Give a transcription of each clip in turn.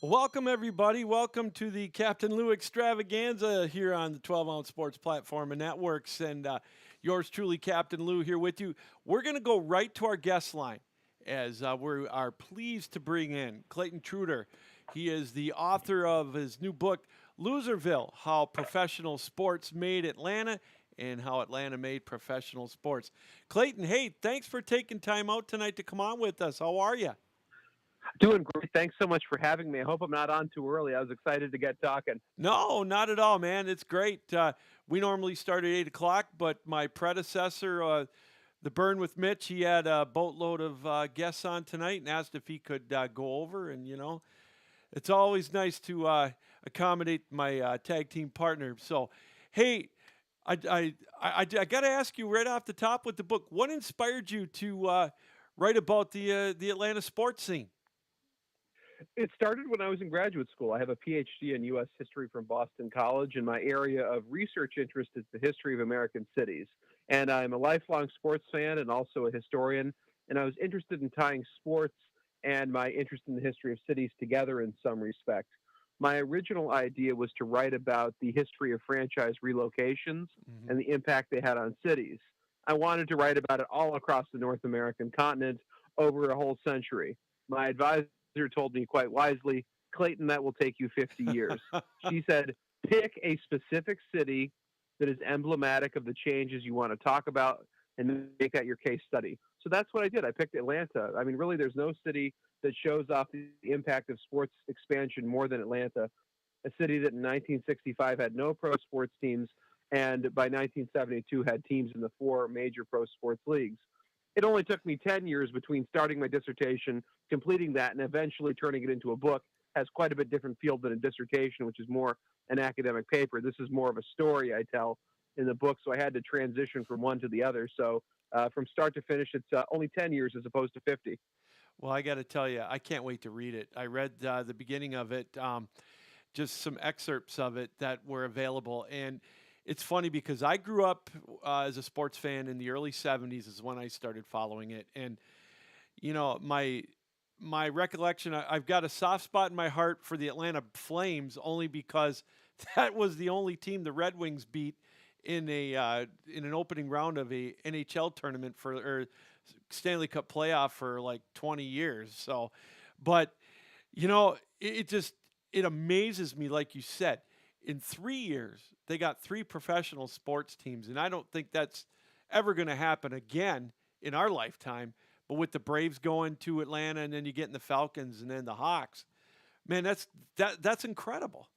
Welcome, everybody. Welcome to the Captain Lou extravaganza here on the 12 Ounce Sports Platform and Networks. And yours truly, Captain Lou, here with you. We're going to go right to our guest line as we are pleased to bring in Clayton Truder. He is the author of his new book, Loserville: How Professional Sports Made Atlanta and How Atlanta Made Professional Sports. Clayton, hey, thanks for taking time out tonight to come on with us. How are you? Doing great. Thanks so much for having me. I hope I'm not on too early. I was excited to get talking. No, not at all, man. It's great. We normally start at 8 o'clock, but my predecessor, the Burn with Mitch, he had a boatload of guests on tonight and asked if he could go over. And it's always nice to accommodate my tag team partner. So, hey, I got to ask you right off the top with the book, what inspired you to write about the Atlanta sports scene? It started when I was in graduate school. I have a PhD in U.S. history from Boston College, and my area of research interest is the history of American cities. And I'm a lifelong sports fan and also a historian. And I was interested in tying sports and my interest in the history of cities together in some respect. My original idea was to write about the history of franchise relocations Hmm. and the impact they had on cities. I wanted to write about it all across the North American continent over a whole century. My advisor told me quite wisely, Clayton, that will take you 50 years. She said, pick a specific city that is emblematic of the changes you want to talk about and make that your case study. So that's what I did. I picked Atlanta. I mean, really, there's no city that shows off the impact of sports expansion more than Atlanta, a city that in 1965 had no pro sports teams and by 1972 had teams in the four major pro sports leagues. It only took me 10 years between starting my dissertation, completing that, and eventually turning it into a book. Has quite a bit different field than a dissertation, which is more an academic paper. This is more of a story I tell in the book, so I had to transition from one to the other. So from start to finish, it's only 10 years as opposed to 50. Well, I got to tell you, I can't wait to read it. I read the beginning of it, just some excerpts of it that were available. And it's funny because I grew up as a sports fan in the early 70s is when I started following it. And, my recollection, I've got a soft spot in my heart for the Atlanta Flames only because that was the only team the Red Wings beat in an opening round of a NHL tournament for or Stanley Cup playoff for like 20 years. So, but it just it amazes me, like you said, in 3 years they got three professional sports teams, and I don't think that's ever going to happen again in our lifetime. But with the Braves going to Atlanta, and then you get in the Falcons, and then the Hawks, man, that's incredible.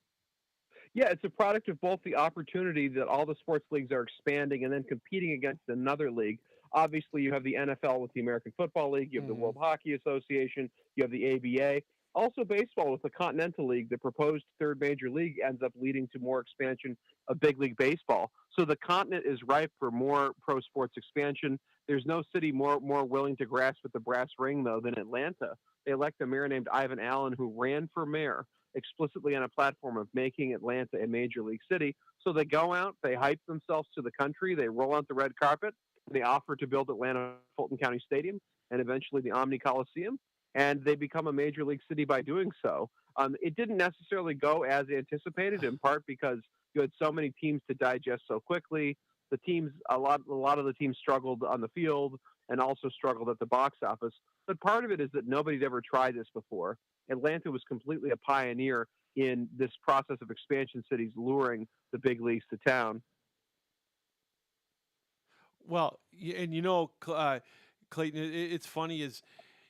Yeah, it's a product of both the opportunity that all the sports leagues are expanding and then competing against another league. Obviously, you have the NFL with the American Football League, you have the Hmm. World Hockey Association, you have the ABA. Also, baseball with the Continental League, the proposed third major league ends up leading to more expansion of big league baseball. So the continent is ripe for more pro sports expansion. There's no city more willing to grasp at the brass ring though than Atlanta. They elect a mayor named Ivan Allen who ran for mayor explicitly on a platform of making Atlanta a major league city. So they go out, they hype themselves to the country, they roll out the red carpet, they offer to build Atlanta Fulton County Stadium and eventually the Omni Coliseum, and they become a major league city by doing so. It didn't necessarily go as anticipated, in part because you had so many teams to digest so quickly. The teams, a lot of the teams struggled on the field and also struggled at the box office. But part of it is that nobody'd ever tried this before. Atlanta was completely a pioneer in this process of expansion cities luring the big leagues to town. Well, and Clayton, it's funny is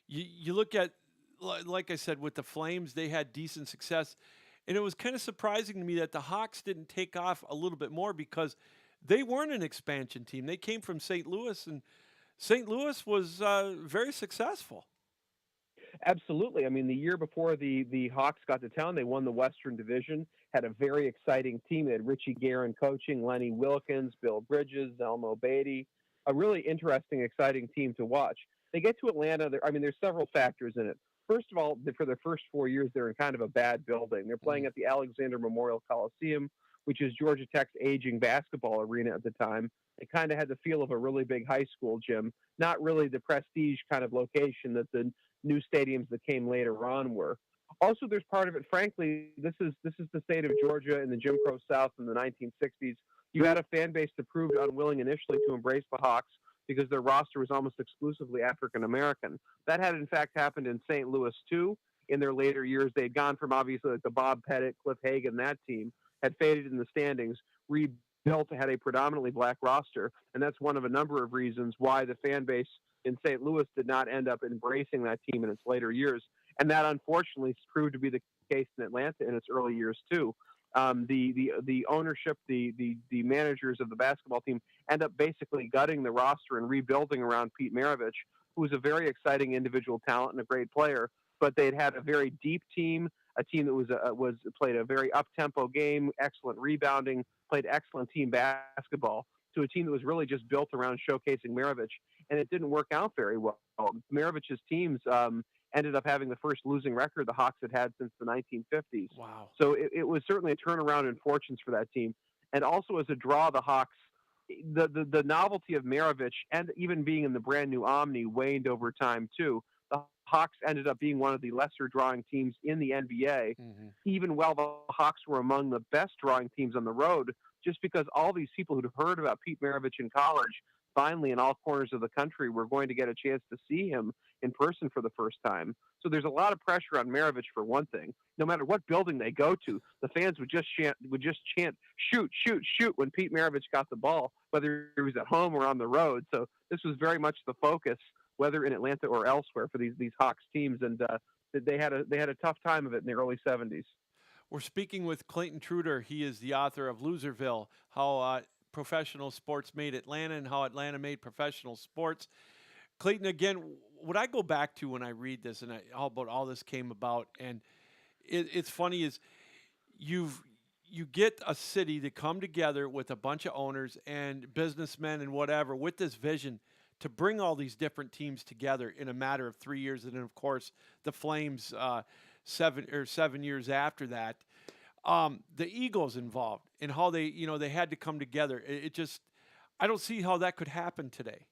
you look at like I said with the Flames, they had decent success, and it was kind of surprising to me that the Hawks didn't take off a little bit more because they weren't an expansion team. They came from St. Louis, and St. Louis was very successful. Absolutely. I mean, the year before the Hawks got to town, they won the Western Division, had a very exciting team. They had Richie Guerin coaching, Lenny Wilkens, Bill Bridges, Elmo Beatty, a really interesting, exciting team to watch. They get to Atlanta. I mean, there's several factors in it. First of all, for their first 4 years, they're in kind of a bad building. They're playing Mm. at the Alexander Memorial Coliseum, which is Georgia Tech's aging basketball arena at the time. It kind of had the feel of a really big high school gym, not really the prestige kind of location that the new stadiums that came later on were. Also, there's part of it. Frankly, this is the state of Georgia in the Jim Crow South in the 1960s. You had a fan base that proved unwilling initially to embrace the Hawks because their roster was almost exclusively African American. That had in fact happened in St. Louis too. In their later years, they had gone from obviously like the Bob Pettit, Cliff Hagan, that team had faded in the standings, rebuilt, had a predominantly black roster, and that's one of a number of reasons why the fan base in St. Louis did not end up embracing that team in its later years. And that unfortunately proved to be the case in Atlanta in its early years too. The ownership, the managers of the basketball team end up basically gutting the roster and rebuilding around Pete Maravich, who was a very exciting individual talent and a great player. But they'd had a very deep team, a team that was played a very up tempo game, excellent rebounding, played excellent team basketball, to a team that was really just built around showcasing Maravich, and it didn't work out very well. Maravich's teams ended up having the first losing record the Hawks had had since the 1950s. Wow. So it was certainly a turnaround in fortunes for that team. And also as a draw, the Hawks, the novelty of Maravich and even being in the brand new Omni waned over time too. The Hawks ended up being one of the lesser drawing teams in the NBA, Hmm. even while the Hawks were among the best drawing teams on the road, just because all these people who'd heard about Pete Maravich in college finally in all corners of the country were going to get a chance to see him in person for the first time. So there's a lot of pressure on Maravich for one thing. No matter what building they go to, the fans would just chant shoot, shoot, shoot when Pete Maravich got the ball, whether he was at home or on the road. So this was very much the focus, whether in Atlanta or elsewhere, for these Hawks teams, and they had a tough time of it in the early '70s. We're speaking with Clayton Truder. He is the author of Loserville: How Professional Sports Made Atlanta and How Atlanta Made Professional Sports. Clayton, again, what I go back to when I read this and how about all this came about, and it's funny is you've you get a city to come together with a bunch of owners and businessmen and whatever with this vision to bring all these different teams together in a matter of 3 years, and then of course the Flames 7 years after that. The Eagles involved in how they had to come together. It just I don't see how that could happen today.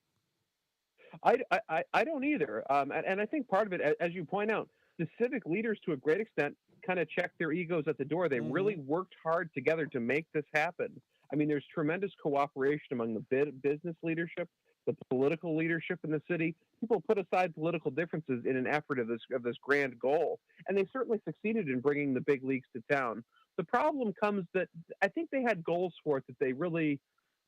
I don't either. And I think part of it, as you point out, the civic leaders to a great extent kind of checked their egos at the door. They Hmm. really worked hard together to make this happen. I mean, there's tremendous cooperation among the business leadership, the political leadership in the city. People put aside political differences in an effort of this grand goal, and they certainly succeeded in bringing the big leagues to town. The problem comes that I think they had goals for it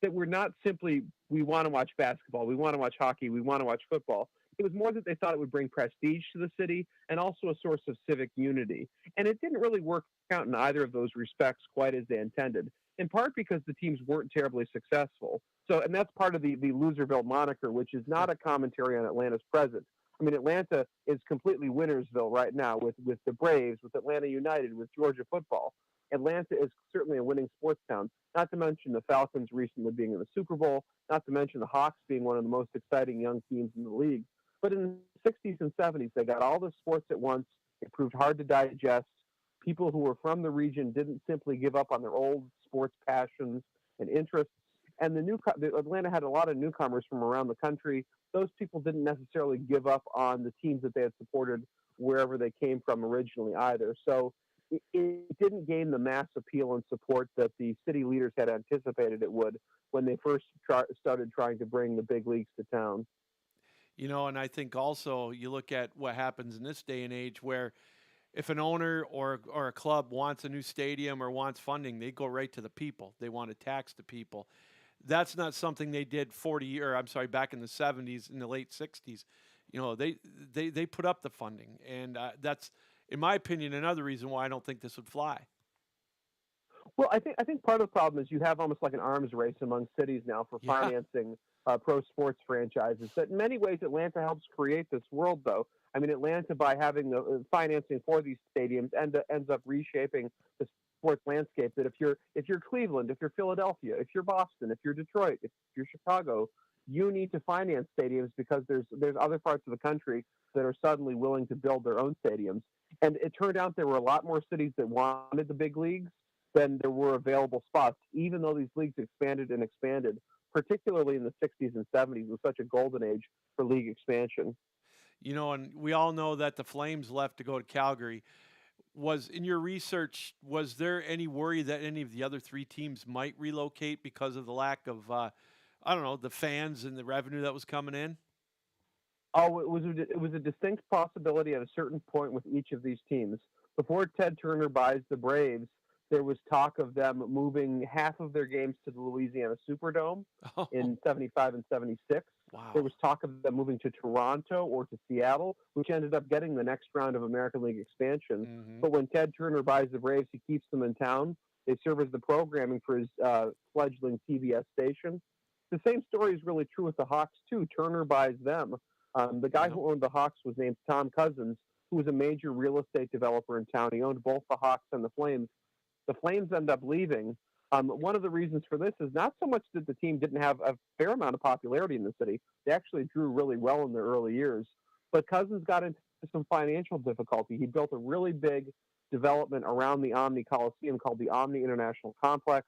that were not simply we want to watch basketball, we want to watch hockey, we want to watch football. It was more that they thought it would bring prestige to the city and also a source of civic unity. And it didn't really work out in either of those respects quite as they intended, in part because the teams weren't terribly successful. So, and that's part of the Loserville moniker, which is not a commentary on Atlanta's present. I mean, Atlanta is completely Winnersville right now with the Braves, with Atlanta United, with Georgia football. Atlanta is certainly a winning sports town, not to mention the Falcons recently being in the Super Bowl, not to mention the Hawks being one of the most exciting young teams in the league. But in the '60s and '70s, they got all the sports at once. It proved hard to digest. People who were from the region didn't simply give up on their old sports passions and interests. And Atlanta had a lot of newcomers from around the country. Those people didn't necessarily give up on the teams that they had supported wherever they came from originally either. So it didn't gain the mass appeal and support that the city leaders had anticipated it would when they first started trying to bring the big leagues to town. And I think also you look at what happens in this day and age where if an owner or a club wants a new stadium or wants funding, they go right to the people. They want to tax the people. That's not something they did 40 or I'm sorry, back in the 70s, in the late 60s. They put up the funding, and that's, in my opinion, another reason why I don't think this would fly. Well, I think part of the problem is you have almost like an arms race among cities now for Yeah. financing pro sports franchises. That in many ways Atlanta helps create this world, though. I mean, Atlanta by having the financing for these stadiums ends up reshaping the sports landscape. That if you're Cleveland, if you're Philadelphia, if you're Boston, if you're Detroit, if you're Chicago, you need to finance stadiums because there's other parts of the country that are suddenly willing to build their own stadiums. And it turned out there were a lot more cities that wanted the big leagues than there were available spots, even though these leagues expanded and expanded, particularly in the '60s and '70s, was such a golden age for league expansion. And we all know that the Flames left to go to Calgary. was in your research, was there any worry that any of the other three teams might relocate because of the lack of, I don't know, the fans and the revenue that was coming in? Oh, it was a distinct possibility at a certain point with each of these teams. Before Ted Turner buys the Braves, there was talk of them moving half of their games to the Louisiana Superdome Oh, in 75 and 76. There wow. was talk of them moving to Toronto or to Seattle, which ended up getting the next round of American League expansion. Hmm. But when Ted Turner buys the Braves, he keeps them in town. They serve as the programming for his fledgling TBS station. The same story is really true with the Hawks, too. Turner buys them. The guy Yep. who owned the Hawks was named Tom Cousins, who was a major real estate developer in town. He owned both the Hawks and the Flames. The Flames end up leaving. One of the reasons for this is not so much that the team didn't have a fair amount of popularity in the city. They actually drew really well in their early years. But Cousins got into some financial difficulty. He built a really big development around the Omni Coliseum called the Omni International Complex,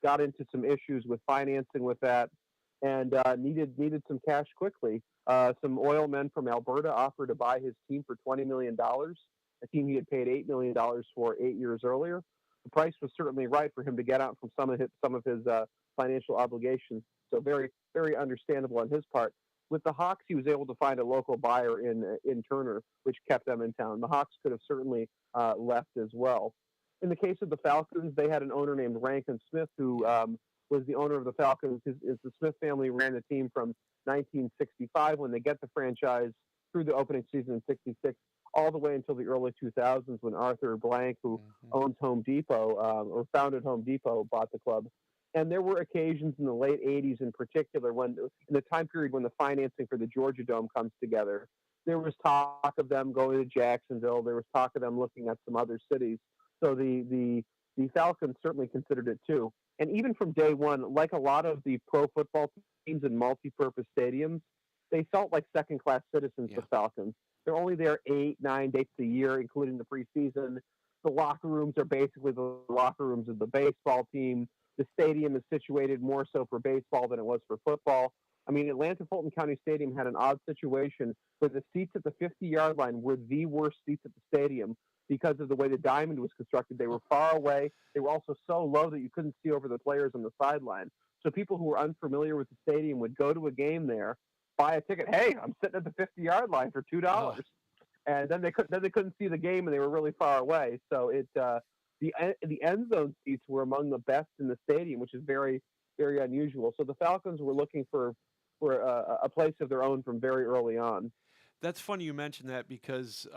got into some issues with financing with that, and needed some cash quickly. Some oil men from Alberta offered to buy his team for $20 million, a team he had paid $8 million for 8 years earlier. The price was certainly right for him to get out from some of his financial obligations. So very very understandable on his part. With the Hawks, he was able to find a local buyer in Turner, which kept them in town. The Hawks could have certainly left as well. In the case of the Falcons, they had an owner named Rankin Smith who Yeah. was the owner of the Falcons. The Smith family ran the team from 1965 when they get the franchise through the opening season in '66 all the way until the early 2000s when Arthur Blank, who Hmm. owns Home Depot or founded Home Depot, bought the club. And there were occasions in the late '80s, in particular, when in the time period when the financing for the Georgia Dome comes together, there was talk of them going to Jacksonville. There was talk of them looking at some other cities. So the Falcons certainly considered it too. And even from day one, like a lot of the pro football teams in multi-purpose stadiums, they felt like second-class citizens. The Yeah. Falcons. They're only there 8, 9 days a year, including the preseason. The locker rooms are basically the locker rooms of the baseball team. The stadium is situated more so for baseball than it was for football. I mean, Atlanta Fulton County Stadium had an odd situation where the seats at the 50-yard line were the worst seats at the stadium because of the way the diamond was constructed. They were far away. They were also so low that you couldn't see over the players on the sideline. So people who were unfamiliar with the stadium would go to a game there, buy a ticket. Hey, I'm sitting at the 50-yard line for Oh, $2, and then they couldn't see the game and they were really far away. So the end zone seats were among the best in the stadium, which is very very unusual. So the Falcons were looking for a place of their own from very early on. that's funny you mentioned that because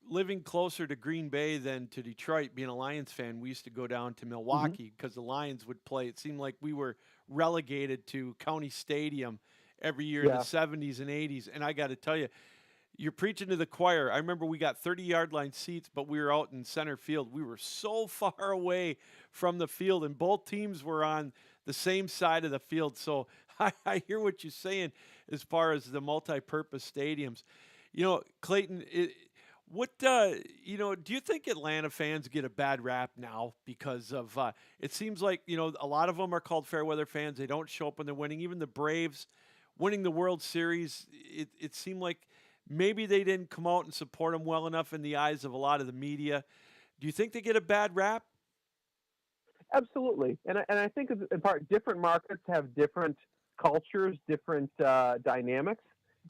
living closer to Green Bay than to Detroit, being a Lions fan, we used to go down to Mm-hmm. Milwaukee because the Lions would play. It seemed like we were relegated to County Stadium every year in the Yeah. 70s and 80s. And I got to tell you, you're preaching to the choir. I remember we got 30-yard line seats, but we were out in center field. We were so far away from the field, and both teams were on the same side of the field. So I hear what you're saying as far as the multi-purpose stadiums. Clayton, do you think Atlanta fans get a bad rap now because of? It seems like a lot of them are called fair weather fans. They don't show up when they're winning. Even the Braves winning the World Series, it seemed like maybe they didn't come out and support them well enough in the eyes of a lot of the media. Do you think they get a bad rap? Absolutely, and I think in part different markets have different cultures, different dynamics.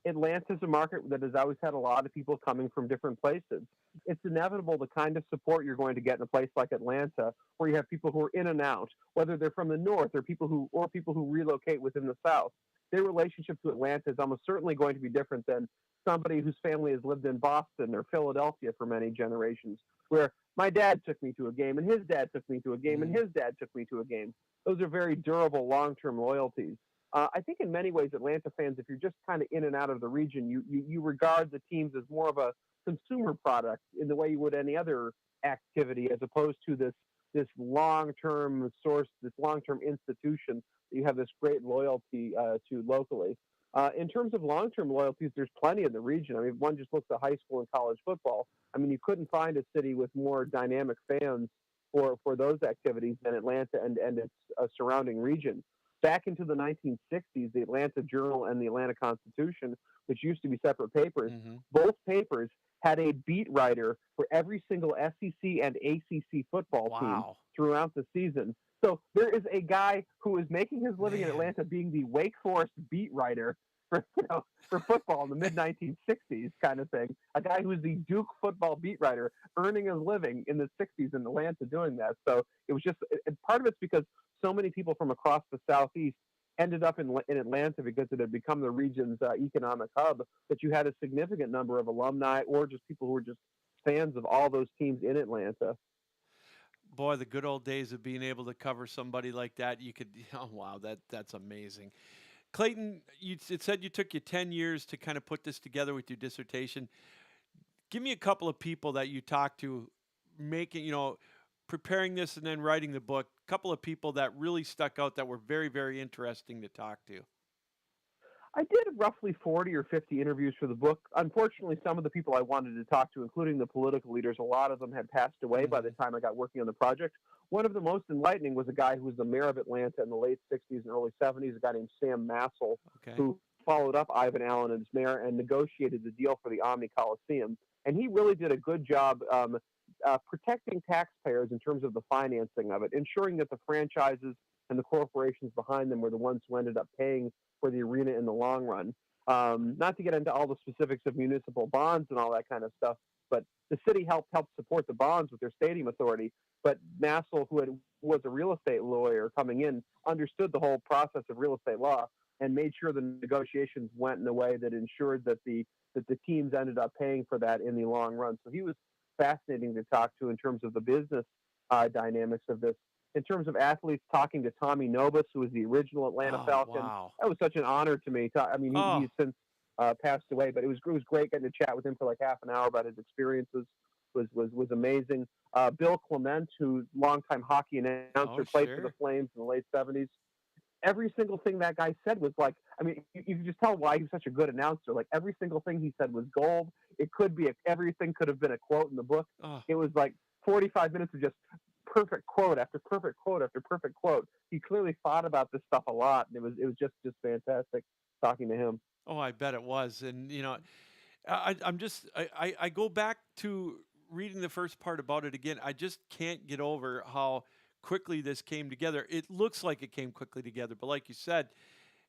Atlanta's a market that has always had a lot of people coming from different places. It's inevitable the kind of support you're going to get in a place like Atlanta, where you have people who are in and out, whether they're from the north or people who relocate within the south. Their relationship to Atlanta is almost certainly going to be different than somebody whose family has lived in Boston or Philadelphia for many generations, where my dad took me to a game and his dad took me to a game and Mm, his dad took me to a game. Those are very durable long-term loyalties. I think in many ways, Atlanta fans, if you're just kind of in and out of the region, you regard the teams as more of a consumer product in the way you would any other activity, as opposed to this long-term source, this long-term institution that you have this great loyalty to locally. In terms of long-term loyalties, there's plenty in the region. I mean, one just looks at high school and college football. I mean, you couldn't find a city with more dynamic fans for those activities than Atlanta and its surrounding region. Back into the 1960s, the Atlanta Journal and the Atlanta Constitution, which used to be separate papers, mhm. both papers had a beat writer for every single SEC and ACC football team Wow. throughout the season. So there is a guy who is making his living in Man. Atlanta being the Wake Forest beat writer for for football in the mid 1960s kind of thing. A guy who was the Duke football beat writer earning his living in the 60s in Atlanta doing that. So it was just part of it's because so many people from across the Southeast ended up in Atlanta because it had become the region's economic hub, that you had a significant number of alumni or just people who were just fans of all those teams in Atlanta. Boy, the good old days of being able to cover somebody like that. You could, oh wow, that's amazing. Clayton, it said you took you 10 years to kind of put this together with your dissertation. Give me a couple of people that you talked to making, preparing this and then writing the book. A couple of people that really stuck out that were very, very interesting to talk to. I did roughly 40 or 50 interviews for the book. Unfortunately, some of the people I wanted to talk to, including the political leaders, a lot of them had passed away by the Hmm. time I got working on the project. One of the most enlightening was a guy who was the mayor of Atlanta in the late 60s and early 70s, a guy named Sam Massel, Okay. who followed up Ivan Allen as mayor and negotiated the deal for the Omni Coliseum. And he really did a good job protecting taxpayers in terms of the financing of it, ensuring that the franchises and the corporations behind them were the ones who ended up paying for the arena in the long run. Not to get into all the specifics of municipal bonds and all that kind of stuff, but the city helped support the bonds with their stadium authority. But Massel, was a real estate lawyer coming in, understood the whole process of real estate law and made sure the negotiations went in a way that ensured that the teams ended up paying for that in the long run. So he was fascinating to talk to in terms of the business dynamics of this. In terms of athletes, talking to Tommy Nobis, who was the original Atlanta Oh, Falcon, wow. that was such an honor to me. I mean, Oh, he's since passed away, but it was great getting to chat with him for like half an hour about his experiences. Was amazing. Bill Clement, who longtime hockey oh, announcer, played for the sure. Flames in the late '70s. Every single thing that guy said was like, I mean, you can just tell why he was such a good announcer. Like every single thing he said was gold. It could be everything could have been a quote in the book. Oh, It was like 45 minutes of just perfect quote after perfect quote after perfect quote. He clearly thought about this stuff a lot, and it was just fantastic talking to him. oh, I bet it was. And, I'm just, I go back to reading the first part about it again. I just can't get over how quickly this came together. It looks like it came quickly together, but like you said,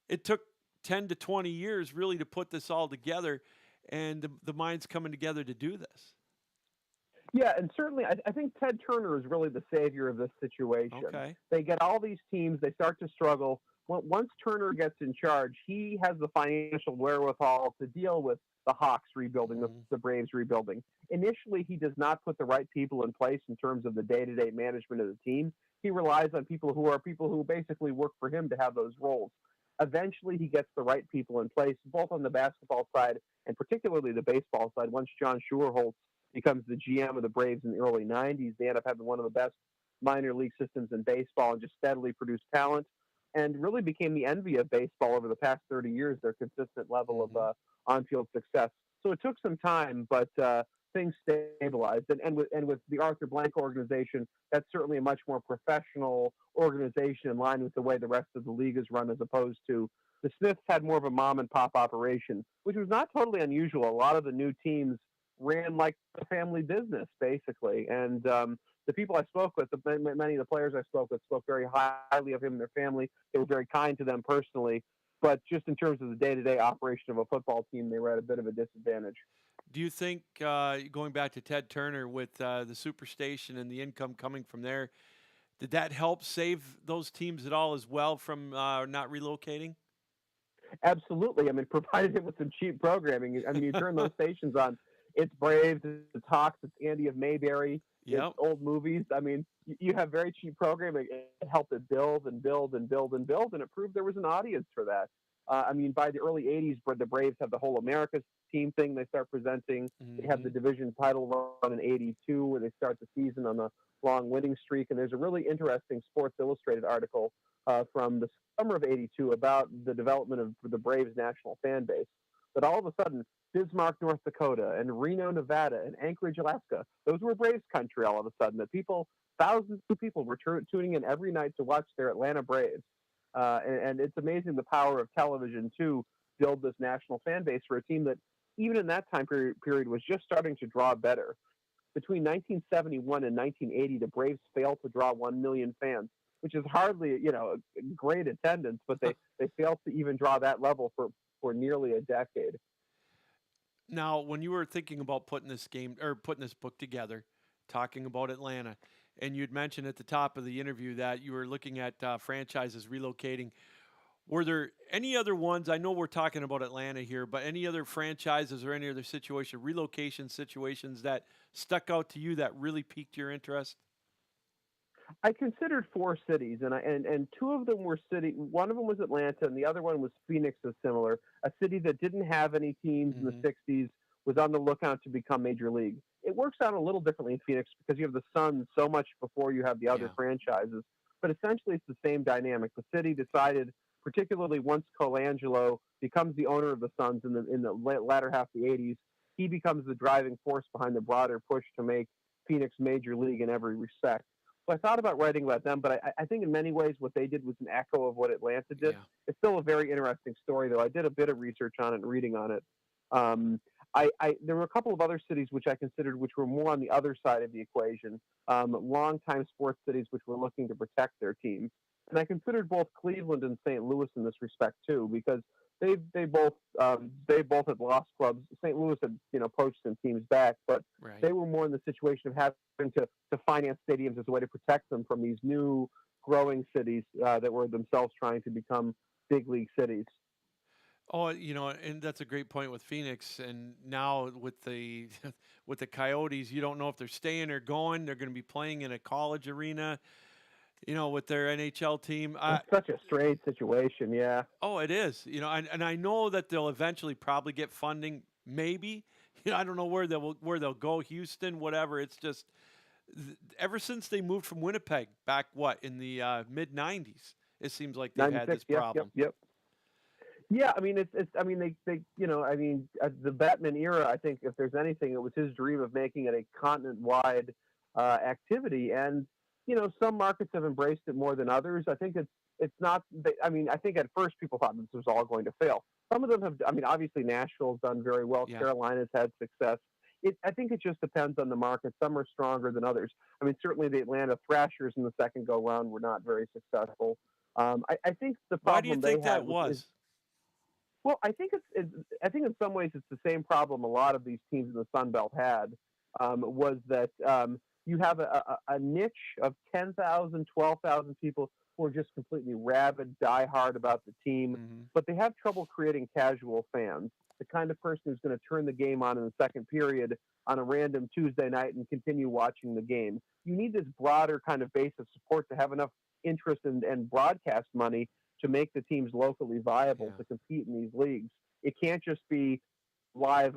it took 10 to 20 years really to put this all together and the minds coming together to do this. Yeah, and certainly I think Ted Turner is really the savior of this situation. Okay. They get all these teams, they start to struggle. Once Turner gets in charge, he has the financial wherewithal to deal with the Hawks rebuilding, Hmm. the Braves rebuilding. Initially, he does not put the right people in place in terms of the day-to-day management of the team. He relies on people who basically work for him to have those roles. Eventually, he gets the right people in place, both on the basketball side and particularly the baseball side. Once John Schuerholz becomes the GM of the Braves in the early '90s. They end up having one of the best minor league systems in baseball and just steadily produced talent and really became the envy of baseball over the past 30 years, their consistent level of Hmm. on-field success. So it took some time, but things stabilized. And with the Arthur Blank organization, that's certainly a much more professional organization in line with the way the rest of the league is run, as opposed to the Smiths had more of a mom and pop operation, which was not totally unusual. A lot of the new teams ran like a family business, basically. And the people I spoke with, many of the players I spoke very highly of him and their family. They were very kind to them personally. But just in terms of the day-to-day operation of a football team, they were at a bit of a disadvantage. Do you think, going back to Ted Turner with the Superstation and the income coming from there, did that help save those teams at all as well from not relocating? Absolutely. I mean, provided it with some cheap programming. I mean, you turn those stations on, it's Braves, it's Hawks, it's Andy of Mayberry, it's Yep. old movies. I mean, you have very cheap programming. It helped it build and build and build and build, and it proved there was an audience for that. I mean, by the early '80s, the Braves have the whole America's team thing they start presenting. They have the Hmm. division title run in '82, where they start the season on a long winning streak. And there's a really interesting Sports Illustrated article from the summer of '82 about the development of the Braves national fan base. But all of a sudden, Bismarck, North Dakota, and Reno, Nevada, and Anchorage, Alaska, those were Braves country all of a sudden. That thousands of people were tuning in every night to watch their Atlanta Braves. And it's amazing the power of television to build this national fan base for a team that even in that time period, was just starting to draw better. Between 1971 and 1980, the Braves failed to draw 1 million fans, which is hardly, a great attendance, but they failed to even draw that level for nearly a decade. Now, when you were thinking about putting this game or putting this book together, talking about Atlanta, and you'd mentioned at the top of the interview that you were looking at franchises relocating. Were there any other ones? I know we're talking about Atlanta here, but any other franchises or any other relocation situations that stuck out to you that really piqued your interest? I considered four cities, and two of them were city. One of them was Atlanta, and the other one was Phoenix. Is similar, a city that didn't have any teams in the Hmm. '60s, was on the lookout to become major league. It works out a little differently in Phoenix because you have the Suns so much before you have the other Yeah. franchises, but essentially it's the same dynamic. The city decided, particularly once Colangelo becomes the owner of the Suns in the latter half of the '80s, he becomes the driving force behind the broader push to make Phoenix major league in every respect. So I thought about writing about them, but I think in many ways what they did was an echo of what Atlanta did. Yeah. It's still a very interesting story, though. I did a bit of research on it and reading on it. Um, there were a couple of other cities which I considered which were more on the other side of the equation, longtime sports cities which were looking to protect their teams. And I considered both Cleveland and St. Louis in this respect too, because they both had lost clubs. St. Louis had poached some teams back, but Right. they were more in the situation of having to finance stadiums as a way to protect them from these new growing cities that were themselves trying to become big league cities. Oh, and that's a great point with Phoenix. And now with the with the Coyotes, you don't know if they're staying or going. They're going to be playing in a college arena, with their NHL team. It's such a strange situation. Yeah. Oh, it is. And I know that they'll eventually probably get funding. Maybe. I don't know where they'll go. Houston, whatever. It's just ever since they moved from Winnipeg back in the mid '90s, it seems like they've had 96. this Yep. Yep. problem. Yep. Yeah, I mean, it's. I mean, the Batman era. I think if there's anything, it was his dream of making it a continent-wide activity, and some markets have embraced it more than others. I think it's not. I mean, I think at first people thought this was all going to fail. Some of them have. I mean, obviously Nashville's done very well. Yeah. Carolina's had success. I think it just depends on the market. Some are stronger than others. I mean, certainly the Atlanta Thrashers in the second go round were not very successful. I think the Why do you problem they think had that is was? well, I think I think in some ways it's the same problem a lot of these teams in the Sun Belt had. Was that you have a niche of 10,000, 12,000 people who are just completely rabid, diehard about the team, Hmm. but they have trouble creating casual fans. The kind of person who's going to turn the game on in the second period on a random Tuesday night and continue watching the game. You need this broader kind of base of support to have enough interest and broadcast money to make the teams locally viable Yeah. to compete in these leagues. It can't just be live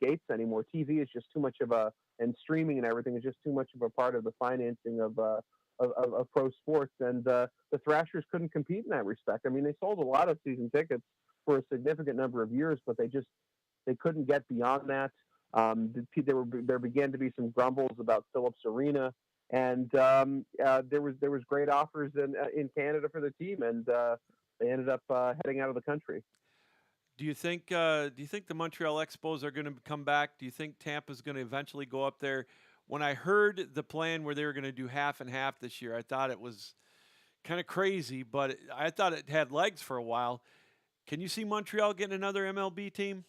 gates anymore. TV is just too much of a and streaming and everything is just too much of a part of the financing of pro sports. And the Thrashers couldn't compete in that respect. I mean, they sold a lot of season tickets for a significant number of years, but they couldn't get beyond that. There began to be some grumbles about Phillips Arena, and there was great offers in Canada for the team, and they ended up heading out of the country. Do you think the Montreal Expos are going to come back? Do you think Tampa's going to eventually go up there? When I heard the plan where they were going to do half and half this year, I thought it was kind of crazy, but I thought it had legs for a while. Can you see Montreal getting another MLB team?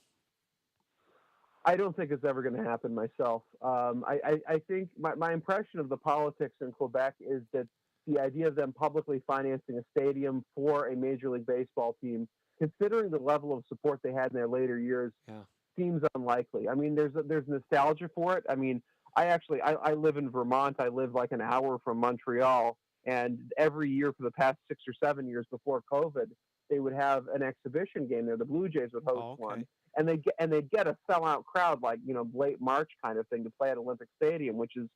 I don't think it's ever going to happen myself. I think my impression of the politics in Quebec is that the idea of them publicly financing a stadium for a Major League Baseball team, considering the level of support they had in their later years, Yeah. seems unlikely. I mean, there's nostalgia for it. I mean, I live in Vermont. I live like an hour from Montreal, and every year for the past 6 or 7 years before COVID, they would have an exhibition game there. The Blue Jays would host Oh, okay. one, and they'd get a sellout crowd like late March kind of thing to play at Olympic Stadium, which has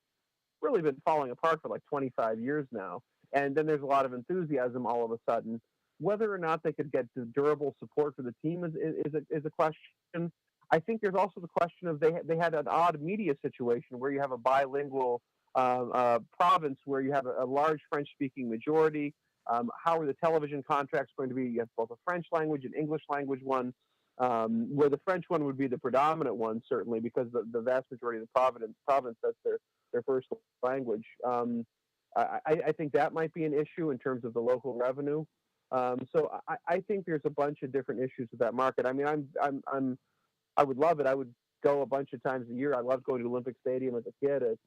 really been falling apart for like 25 years now. And then there's a lot of enthusiasm all of a sudden. Whether or not they could get the durable support for the team is a question. I think there's also the question of they had an odd media situation where you have a bilingual province where you have a large French-speaking majority. How are the television contracts going to be? You have both a French language and English language one. where the French one would be the predominant one, certainly, because the vast majority of the province that's their first language. I think that might be an issue in terms of the local revenue. So I think there's a bunch of different issues with that market. I mean, I would love it. I would go a bunch of times a year. I loved going to Olympic Stadium as a kid. It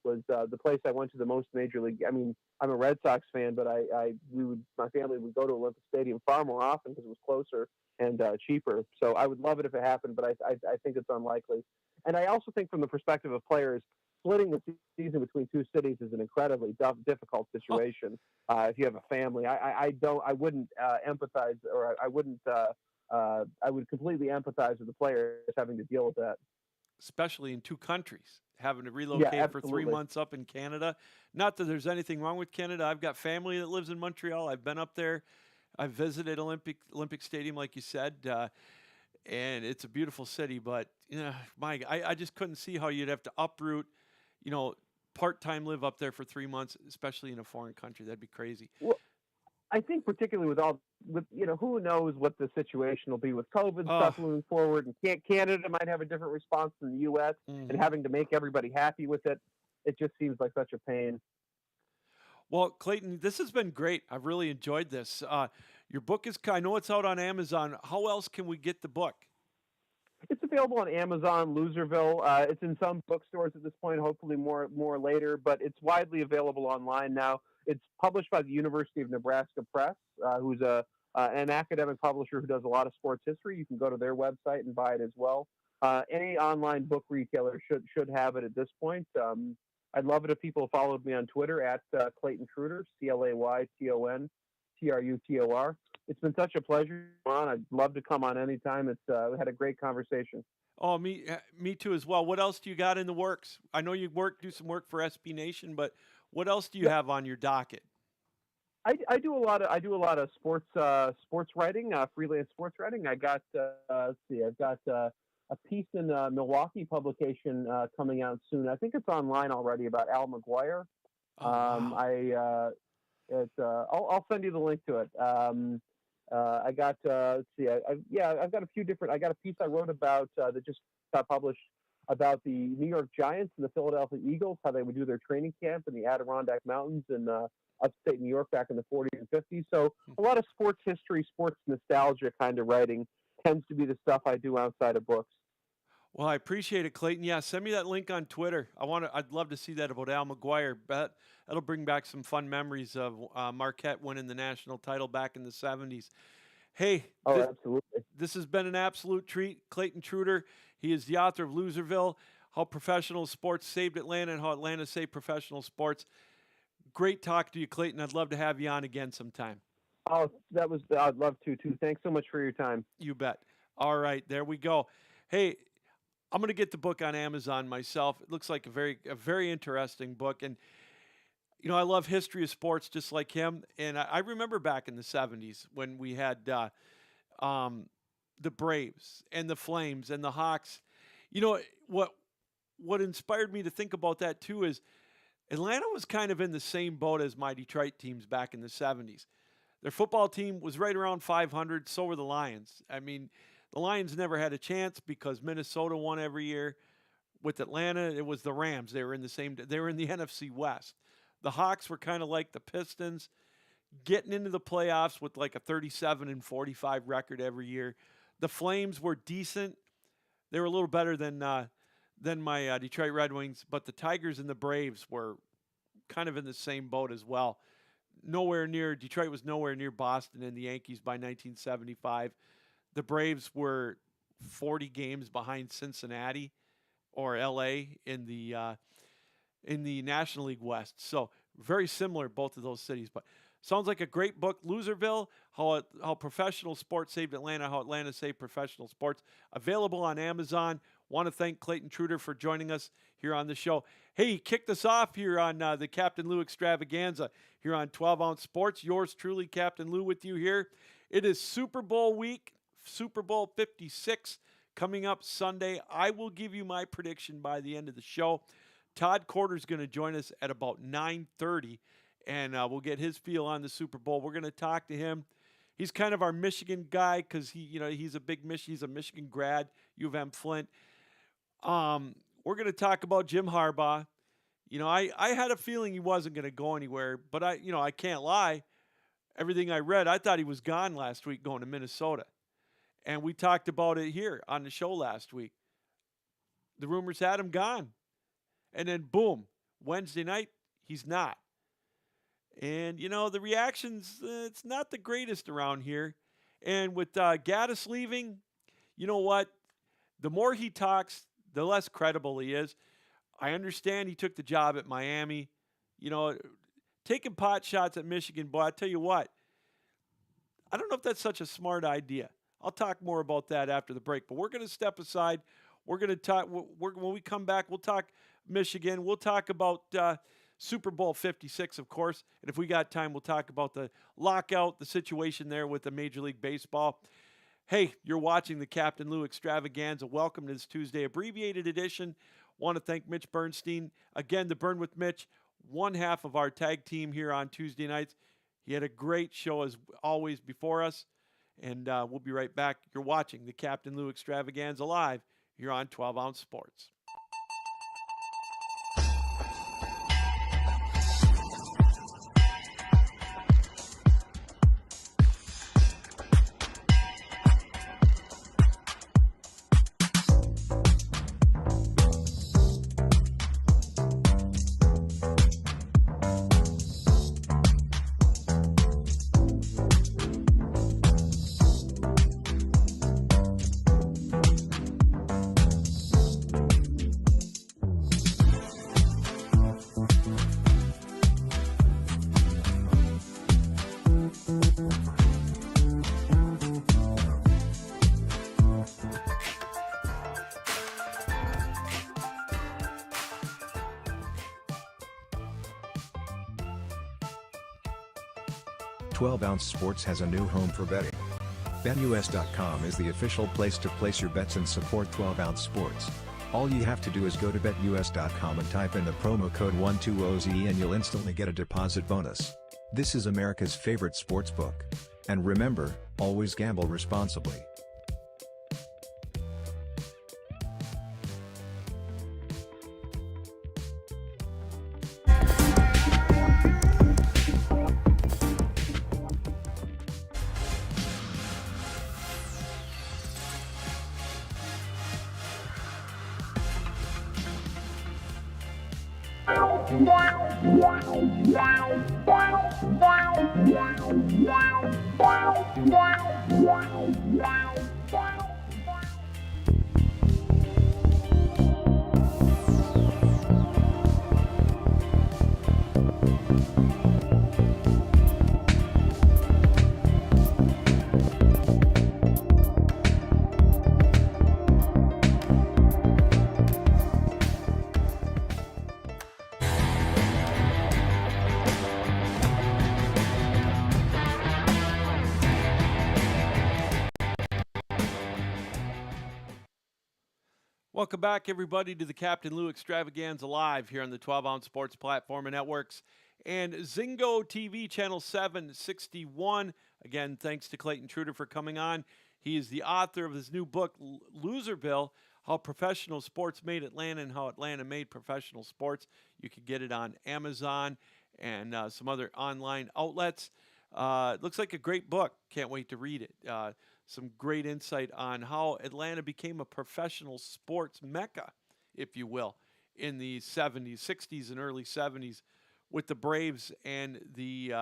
was the place I went to the most major league. I mean, I'm a Red Sox fan, but my family would go to Olympic Stadium far more often because it was closer and cheaper. So I would love it if it happened, but I think it's unlikely. And I also think from the perspective of players, splitting the season between two cities is an incredibly difficult situation. If you have a family, I wouldn't empathize, or I would completely empathize with the players having to deal with that. Especially in two countries, having to Yeah, relocate for 3 absolutely. months up in Canada. Not that there's anything wrong with Canada. I've got family that lives in Montreal. I've been up there. I've visited Olympic Stadium, like you said, and it's a beautiful city. But I just couldn't see how you'd have to uproot, you know, part-time live up there for 3 months, especially in a foreign country. That'd be crazy. Well, I think particularly with who knows what the situation will be with COVID Oh, stuff moving forward, and Canada might have a different response than the U.S. and hmm. having to make everybody happy with it. It just seems like such a pain. Well, Clayton, this has been great. I've really enjoyed this. Your book is, I know it's out on Amazon. How else can we get the book? It's available on Amazon, Loserville. It's in some bookstores at this point. Hopefully, more later. But it's widely available online now. It's published by the University of Nebraska Press, who's an academic publisher who does a lot of sports history. You can go to their website and buy it as well. Any online book retailer should have it at this point. I'd love it if people followed me on Twitter at Clayton Trutor, ClaytonTrutor. It's been such a pleasure, Ron. I'd love to come on anytime. We had a great conversation. Oh, me too as well. What else do you got in the works? I know you do some work for SB Nation, but what else do you Yeah, have on your docket? I do a lot of sports writing, freelance sports writing. Let's see, I've got a piece in a Milwaukee publication coming out soon. I think it's online already about Al McGuire. Oh, wow. I'll send you the link to it. I got let's see, I've got a few different. I got a piece I wrote about that just got published about the New York Giants and the Philadelphia Eagles, how they would do their training camp in the Adirondack Mountains in upstate New York back in the 40s and 50s. So a lot of sports history, sports nostalgia kind of writing tends to be the stuff I do outside of books. Well, I appreciate it, Clayton. Yeah, send me that link on Twitter. I'd love to see that about Al McGuire. Bet that'll bring back some fun memories of Marquette winning the national title back in the '70s. Hey, Oh, absolutely. this has been an absolute treat. Clayton Trutor, he is the author of Loserville, How Professional Sports Saved Atlanta and How Atlanta Saved Professional Sports. Great talk to you, Clayton. I'd love to have you on again sometime. Oh, I'd love to too. Thanks so much for your time. You bet. All right, there we go. Hey, I'm going to get the book on Amazon myself. It looks like a very interesting book, and I love history of sports just like him. And I remember back in the '70s when we had um, the Braves and the Flames and the Hawks. You know what inspired me to think about that too is Atlanta was kind of in the same boat as my Detroit teams back in the '70s. Their football team was right around 500. So were the Lions. I mean, the Lions never had a chance because Minnesota won every year. With Atlanta, it was the Rams. They were in the same. They were in the NFC West. The Hawks were kind of like the Pistons, getting into the playoffs with like a 37 and 45 record every year. The Flames were decent. They were a little better than my Detroit Red Wings, but the Tigers and the Braves were kind of in the same boat as well. Nowhere near Detroit was nowhere near Boston and the Yankees by 1975. The Braves were 40 games behind Cincinnati or LA in the National League West. So very similar, both of those cities. But sounds like a great book, Loserville: How Professional Sports Saved Atlanta, How Atlanta Saved Professional Sports. Available on Amazon. Want to thank Clayton Trutor for joining us here on the show. Hey, he kicked us off here on the Captain Lou Extravaganza here on 12 Ounce Sports. Yours truly, Captain Lou, with you here. It is Super Bowl week, Super Bowl 56 coming up Sunday. I will give you my prediction by the end of the show. Todd Corder's going to join us at about 9:30, and we'll get his feel on the Super Bowl. We're going to talk to him. He's kind of our Michigan guy because he's a he's a Michigan grad, U of M Flint. We're going to talk about Jim Harbaugh. I had a feeling he wasn't going to go anywhere, but I can't lie. Everything I read, I thought he was gone last week going to Minnesota. And we talked about it here on the show last week. The rumors had him gone. And then boom, Wednesday night, he's not. And, the reactions, it's not the greatest around here. And with Gaddis leaving, you know what? The more he talks, the less credible he is. I understand he took the job at Miami. Taking pot shots at Michigan, boy, I tell you what, I don't know if that's such a smart idea. I'll talk more about that after the break. But we're going to step aside. We're going to talk. When we come back, we'll talk Michigan. We'll talk about Super Bowl 56, of course. And if we got time, we'll talk about the lockout, the situation there with the Major League Baseball. Hey, you're watching the Captain Lou Extravaganza. Welcome to this Tuesday abbreviated edition. Want to thank Mitch Bernstein. Again, the Burn with Mitch, one half of our tag team here on Tuesday nights. He had a great show as always before us. And we'll be right back. You're watching the Captain Lou Extravaganza live here on 12 Ounce Sports. Ounce Sports has a new home for betting. BetUS.com is the official place to place your bets and support 12 Ounce Sports. All you have to do is go to BetUS.com and type in the promo code 120Z and you'll instantly get a deposit bonus. This is America's favorite sports book. And remember, always gamble responsibly. Welcome back, everybody, to the Captain Lou Extravaganza live here on the 12 Ounce Sports Platform and Networks and Zingo TV Channel 761. Again, thanks to Clayton Truder for coming on. He is the author of his new book, Loserville, How Professional Sports Made Atlanta and How Atlanta Made Professional Sports. You can get it on Amazon and some other online outlets. It looks like a great book. Can't wait to read it. Some great insight on how Atlanta became a professional sports mecca, if you will, in the 70s, 60s, and early 70s with the Braves and the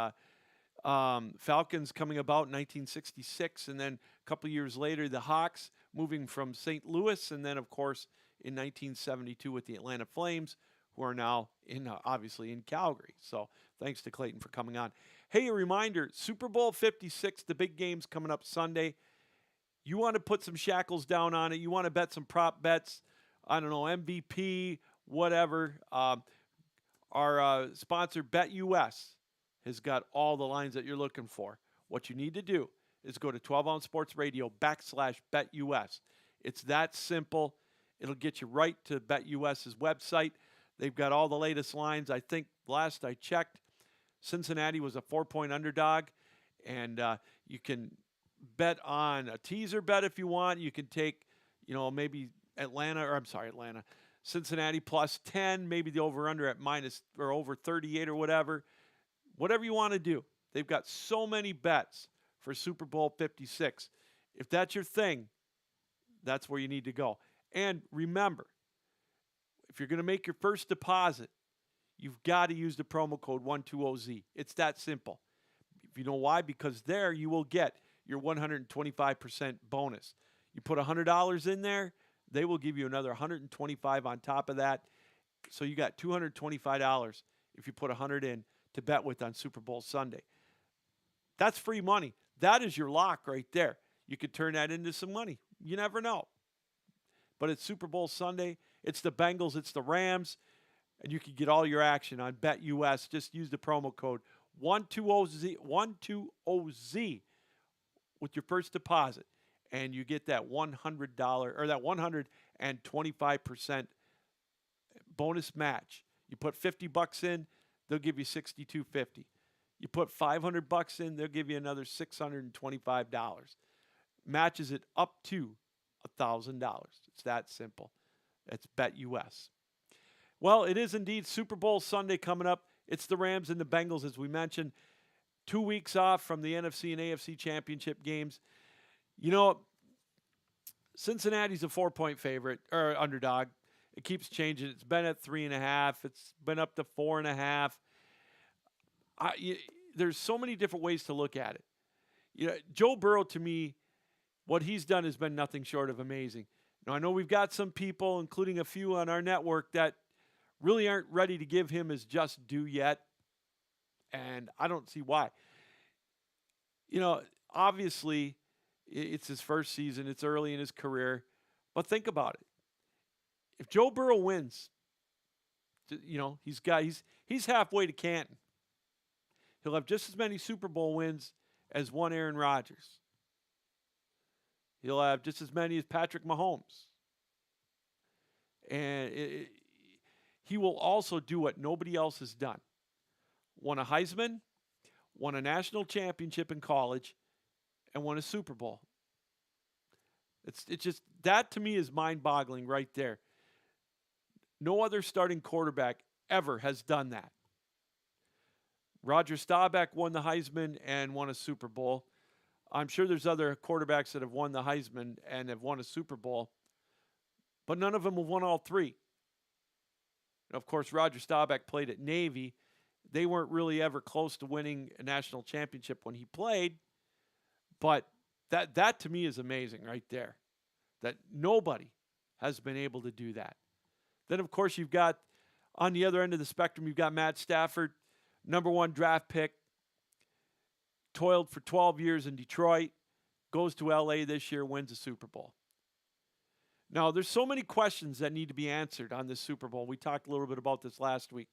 Falcons coming about in 1966. And then a couple years later, the Hawks moving from St. Louis. And then, of course, in 1972 with the Atlanta Flames, who are now obviously in Calgary. So thanks to Clayton for coming on. Hey, a reminder, Super Bowl 56, the big game's coming up Sunday. You want to put some shackles down on it. You want to bet some prop bets. I don't know, MVP, whatever. Our sponsor, BetUS, has got all the lines that you're looking for. What you need to do is go to 12 Ounce Sports Radio /BetUS. It's that simple. It'll get you right to BetUS's website. They've got all the latest lines. I think last I checked, Cincinnati was a 4-point underdog. And you can bet on a teaser bet if you want. You can take, maybe Atlanta, Cincinnati plus 10, maybe the over under at minus or over 38 or whatever. Whatever you want to do. They've got so many bets for Super Bowl 56. If that's your thing, that's where you need to go. And remember, if you're going to make your first deposit, you've got to use the promo code 120Z. It's that simple. If you know why, because there you will get your 125% bonus. You put $100 in there, they will give you another $125 on top of that. So you got $225 if you put $100 in to bet with on Super Bowl Sunday. That's free money. That is your lock right there. You could turn that into some money. You never know. But it's Super Bowl Sunday. It's the Bengals. It's the Rams. And you can get all your action on BetUS. Just use the promo code 120Z with your first deposit. And you get that $100 or that 125% bonus match. You put $50 in, they'll give you $62.50. You put $500 in, they'll give you another $625. Matches it up to $1,000. It's that simple. That's BetUS. Well, it is indeed Super Bowl Sunday coming up. It's the Rams and the Bengals, as we mentioned. 2 weeks off from the NFC and AFC championship games. Cincinnati's a 4-point favorite or underdog. It keeps changing. It's been at 3.5. It's been up to 4.5. There's so many different ways to look at it. Joe Burrow, to me, what he's done has been nothing short of amazing. Now, I know we've got some people, including a few on our network, that really aren't ready to give him his just due yet, and I don't see why. Obviously, it's his first season. It's early in his career, but think about it. If Joe Burrow wins, he's halfway to Canton. He'll have just as many Super Bowl wins as one Aaron Rodgers. He'll have just as many as Patrick Mahomes. And he will also do what nobody else has done. Won a Heisman, won a national championship in college, and won a Super Bowl. It's just, that to me is mind-boggling right there. No other starting quarterback ever has done that. Roger Staubach won the Heisman and won a Super Bowl. I'm sure there's other quarterbacks that have won the Heisman and have won a Super Bowl, but none of them have won all three. And of course, Roger Staubach played at Navy. They weren't really ever close to winning a national championship when he played, but that to me is amazing right there, that nobody has been able to do that. Then, of course, you've got, on the other end of the spectrum, you've got Matt Stafford, number 1 draft pick, toiled for 12 years in Detroit, goes to LA this year, wins a Super Bowl. Now, there's so many questions that need to be answered on this Super Bowl. We talked a little bit about this last week.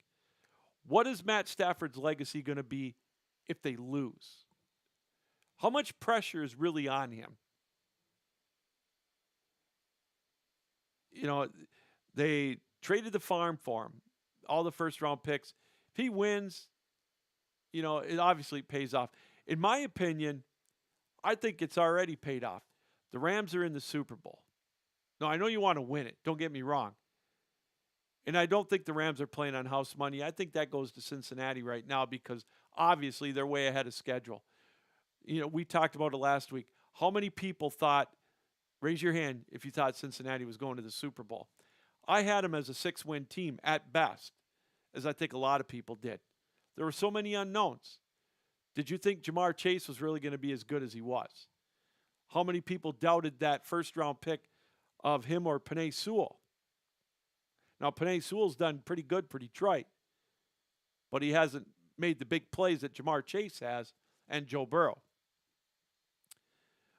What is Matt Stafford's legacy going to be if they lose? How much pressure is really on him? They traded the farm for him, all the first-round picks. If he wins, it obviously pays off. In my opinion, I think it's already paid off. The Rams are in the Super Bowl. Now, I know you want to win it. Don't get me wrong. And I don't think the Rams are playing on house money. I think that goes to Cincinnati right now because obviously they're way ahead of schedule. We talked about it last week. How many people thought, raise your hand if you thought Cincinnati was going to the Super Bowl? I had them as a 6-win team at best, as I think a lot of people did. There were so many unknowns. Did you think Jamar Chase was really going to be as good as he was? How many people doubted that first-round pick of him or Penei Sewell? Now, Penei Sewell's done pretty good for Detroit, but he hasn't made the big plays that Jamar Chase has and Joe Burrow.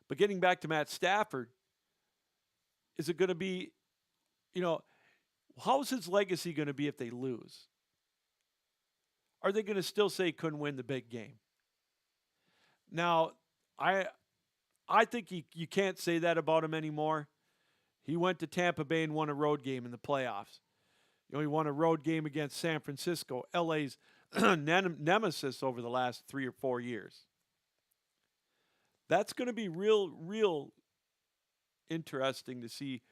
But getting back to Matt Stafford, is it going to be, how's his legacy going to be if they lose? Are they going to still say he couldn't win the big game? Now, I think you can't say that about him anymore. He went to Tampa Bay and won a road game in the playoffs. He won a road game against San Francisco, LA's nemesis over the last 3 or 4 years. That's going to be real interesting to see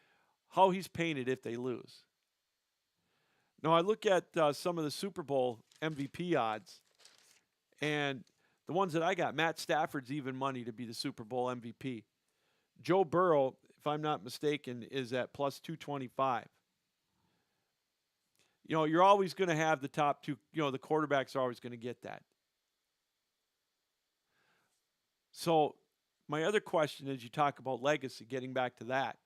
how he's painted if they lose. Now, I look at some of the Super Bowl MVP odds, and the ones that I got, Matt Stafford's even money to be the Super Bowl MVP. Joe Burrow, if I'm not mistaken, is at plus 225. You're always going to have the top two. The quarterbacks are always going to get that. So my other question is, you talk about legacy, getting back to that.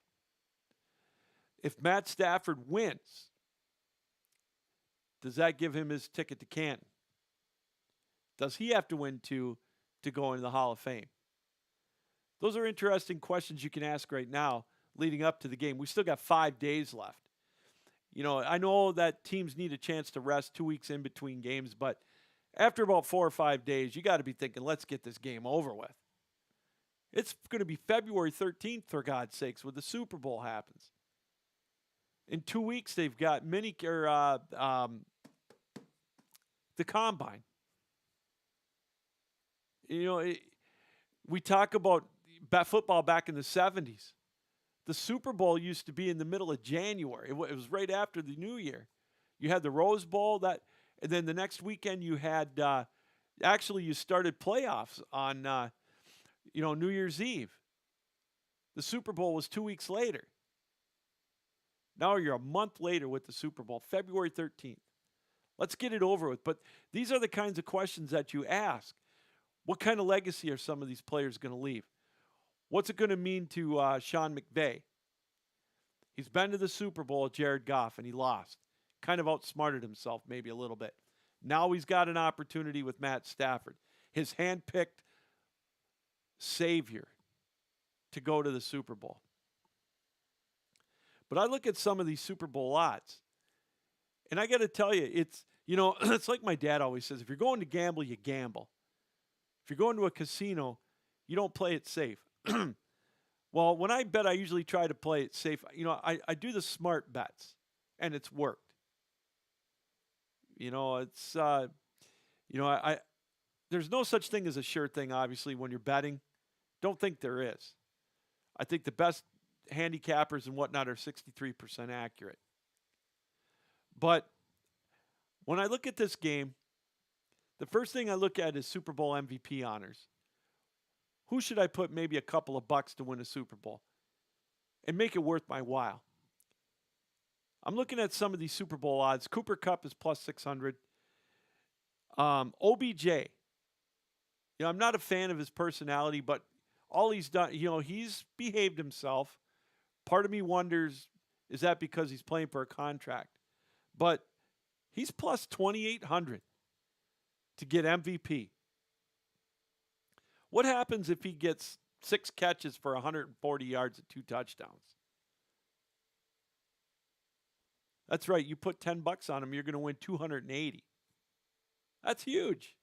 If Matt Stafford wins, does that give him his ticket to Canton? Does he have to win two to go into the Hall of Fame? Those are interesting questions you can ask right now leading up to the game. We still got 5 days left. I know that teams need a chance to rest 2 weeks in between games, but after about 4 or 5 days, you got to be thinking, let's get this game over with. It's going to be February 13th, for God's sakes, when the Super Bowl happens. In 2 weeks, they've got the Combine. We talk about football back in the 70s. The Super Bowl used to be in the middle of January. It was right after the New Year. You had the Rose Bowl, and then the next weekend you had you started playoffs on New Year's Eve. The Super Bowl was 2 weeks later. Now you're a month later with the Super Bowl, February 13th. Let's get it over with. But these are the kinds of questions that you ask. What kind of legacy are some of these players going to leave? What's it going to mean to Sean McVay? He's been to the Super Bowl with Jared Goff, and he lost. Kind of outsmarted himself maybe a little bit. Now he's got an opportunity with Matt Stafford, his handpicked savior, to go to the Super Bowl. But I look at some of these Super Bowl odds, and I got to tell you, it's like my dad always says, if you're going to gamble, you gamble. If you're going to a casino, you don't play it safe. Well, when I bet, I usually try to play it safe. I do the smart bets, and it's worked. There's no such thing as a sure thing, obviously, when you're betting. Don't think there is. I think the best handicappers and whatnot are 63% accurate. But when I look at this game, the first thing I look at is Super Bowl MVP honors. Who should I put maybe a couple of bucks to win a Super Bowl and make it worth my while? I'm looking at some of these Super Bowl odds. Cooper Kupp is plus 600. OBJ. I'm not a fan of his personality, but all he's done, he's behaved himself. Part of me wonders, is that because he's playing for a contract? But he's plus 2,800 to get MVP. What happens if he gets 6 catches for 140 yards and 2 touchdowns? That's right. You put $10 on him, you're going to win 280. That's huge.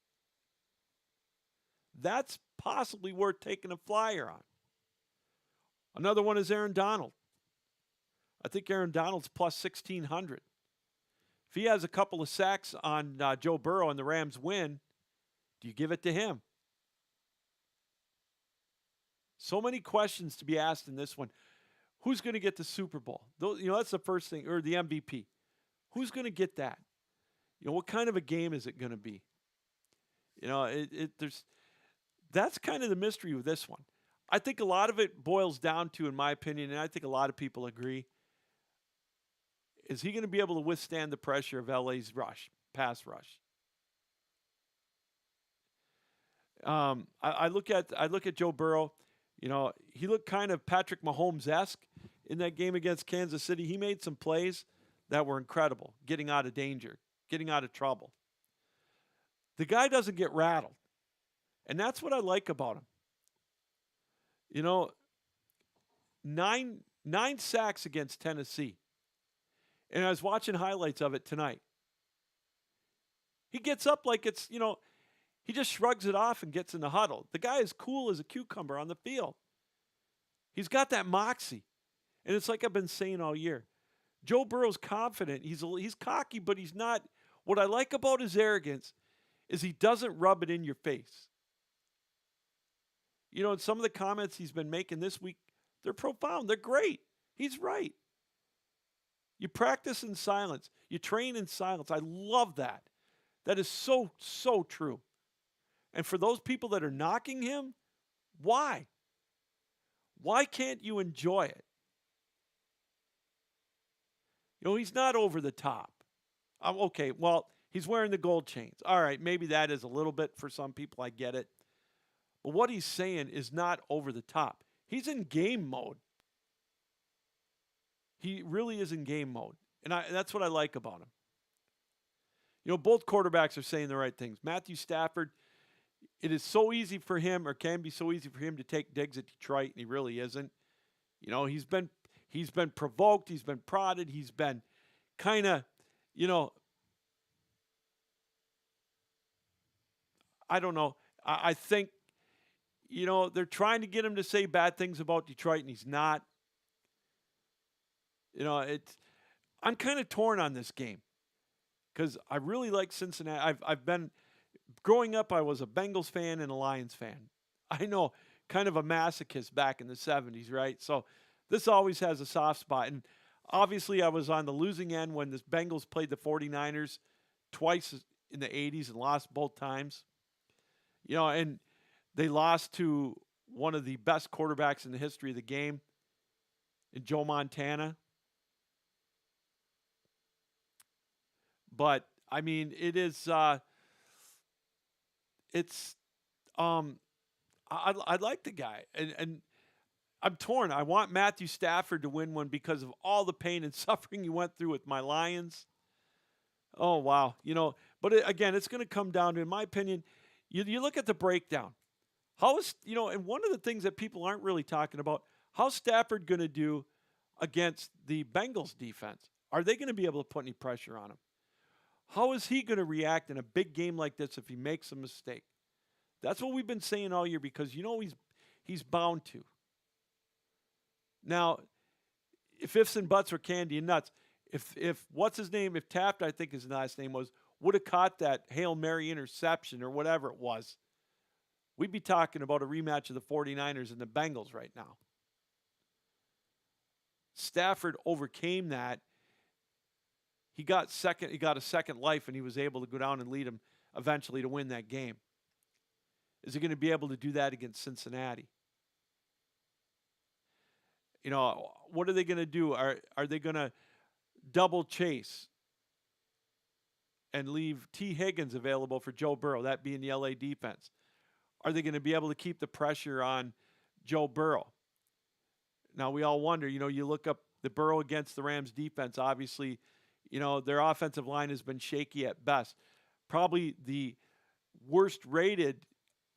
That's possibly worth taking a flyer on. Another one is Aaron Donald. I think Aaron Donald's plus 1,600. If he has a couple of sacks on Joe Burrow and the Rams win, do you give it to him? So many questions to be asked in this one. Who's going to get the Super Bowl? That's the first thing, or the MVP. Who's going to get that? What kind of a game is it going to be? That's kind of the mystery with this one. I think a lot of it boils down to, in my opinion, and I think a lot of people agree, is he going to be able to withstand the pressure of LA's pass rush? I look at Joe Burrow. He looked kind of Patrick Mahomes-esque in that game against Kansas City. He made some plays that were incredible, getting out of danger, getting out of trouble. The guy doesn't get rattled, and that's what I like about him. 9 sacks against Tennessee, and I was watching highlights of it tonight. He gets up like it's, he just shrugs it off and gets in the huddle. The guy is cool as a cucumber on the field. He's got that moxie. And it's like I've been saying all year. Joe Burrow's confident. He's cocky, but he's not. What I like about his arrogance is he doesn't rub it in your face. And some of the comments he's been making this week, they're profound. They're great. He's right. You practice in silence. You train in silence. I love that. That is so, so true. And for those people that are knocking him, why? Why can't you enjoy it? He's not over the top. Okay, well, he's wearing the gold chains. All right, maybe that is a little bit for some people. I get it. But what he's saying is not over the top. He's in game mode. He really is in game mode. And that's what I like about him. Both quarterbacks are saying the right things. Matthew Stafford, it is so easy for him, or can be so easy for him, to take digs at Detroit, and he really isn't. He's been provoked, he's been prodded, he's been kind of, I don't know. I think, they're trying to get him to say bad things about Detroit, and he's not. I'm kind of torn on this game because I really like Cincinnati. I've been growing up. I was a Bengals fan and a Lions fan. I know, kind of a masochist back in the 70s, right? So this always has a soft spot. And obviously, I was on the losing end when the Bengals played the 49ers twice in the 80s and lost both times. And they lost to one of the best quarterbacks in the history of the game, in Joe Montana. But I mean, it is. I like the guy, and I'm torn. I want Matthew Stafford to win one because of all the pain and suffering he went through with my Lions. Oh wow, But again, it's going to come down to, in my opinion, you look at the breakdown. How is and one of the things that people aren't really talking about, how's Stafford going to do against the Bengals defense? Are they going to be able to put any pressure on him? How is he going to react in a big game like this if he makes a mistake? That's what we've been saying all year, because he's bound to. Now, if ifs and buts were candy and nuts, if what's his name, if Taft, I think his last name was, would have caught that Hail Mary interception or whatever it was, we'd be talking about a rematch of the 49ers and the Bengals right now. Stafford overcame that. He got a second life, and he was able to go down and lead him eventually to win that game. Is he going to be able to do that against Cincinnati? What are they going to do? Are they going to double chase and leave T. Higgins available for Joe Burrow, that being the LA defense? Are they going to be able to keep the pressure on Joe Burrow? Now, we all wonder, you look up the Burrow against the Rams defense, obviously, their offensive line has been shaky at best. Probably the worst rated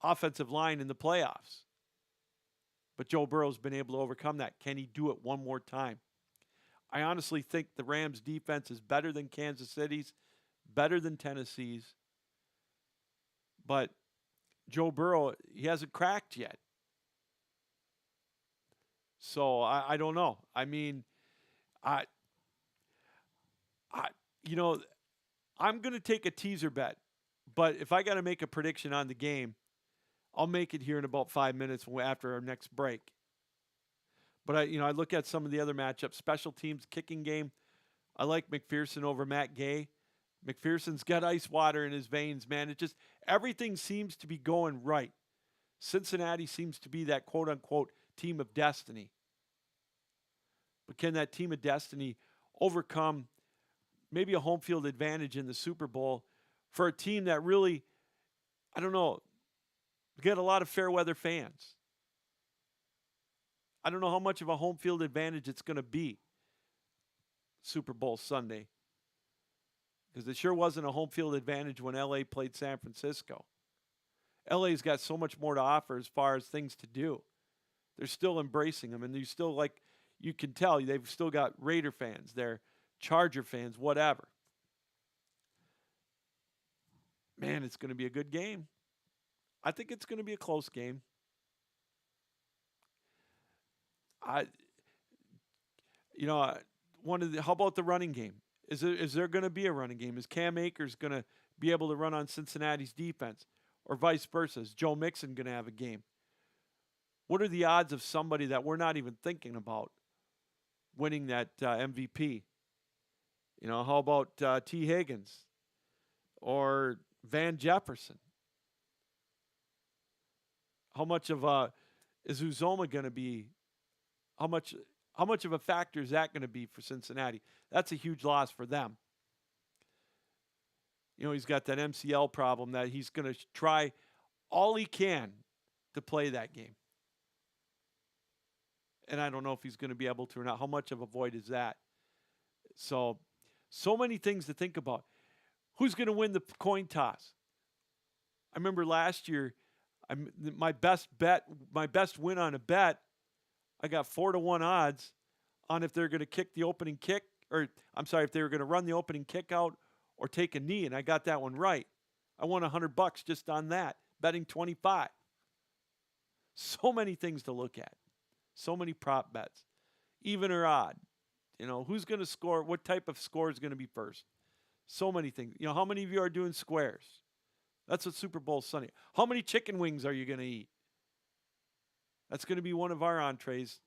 offensive line in the playoffs. But Joe Burrow's been able to overcome that. Can he do it one more time? I honestly think the Rams defense is better than Kansas City's, better than Tennessee's. But Joe Burrow, he hasn't cracked yet. So I don't know. I mean, I'm going to take a teaser bet, but if I got to make a prediction on the game, I'll make it here in about 5 minutes after our next break. But I look at some of the other matchups, special teams, kicking game. I like McPherson over Matt Gay. McPherson's got ice water in his veins, man. Everything seems to be going right. Cincinnati seems to be that quote-unquote team of destiny. But can that team of destiny overcome maybe a home field advantage in the Super Bowl for a team that really, I don't know, get a lot of fair weather fans? I don't know how much of a home field advantage it's going to be Super Bowl Sunday, because it sure wasn't a home field advantage when LA played San Francisco. LA's got so much more to offer as far as things to do. They're still embracing them, and you can tell they've still got Raider fans, they're Charger fans, whatever. Man, it's going to be a good game. I think it's going to be a close game. How about the running game? Is there going to be a running game? Is Cam Akers going to be able to run on Cincinnati's defense, or vice versa? Is Joe Mixon going to have a game? What are the odds of somebody that we're not even thinking about winning that MVP? You know, how about T. Higgins or Van Jefferson? How much of is Uzoma going to be? How much of a factor is that going to be for Cincinnati? That's a huge loss for them. You know, he's got that MCL problem that he's going to try all he can to play that game. And I don't know if he's going to be able to or not. How much of a void is that? So many things to think about. Who's going to win the coin toss? I remember last year, my best win on a bet, I got 4-1 odds on if they're going to kick the opening kick, or I'm sorry, if they were going to run the opening kick out or take a knee, and I got that one right. I won $100 just on that, betting 25. So many things to look at. So many prop bets, even or odd. You know, who's going to score? What type of score is going to be first? So many things. You know, how many of you are doing squares? That's what Super Bowl Sunday. How many chicken wings are you going to eat? That's going to be one of our entrees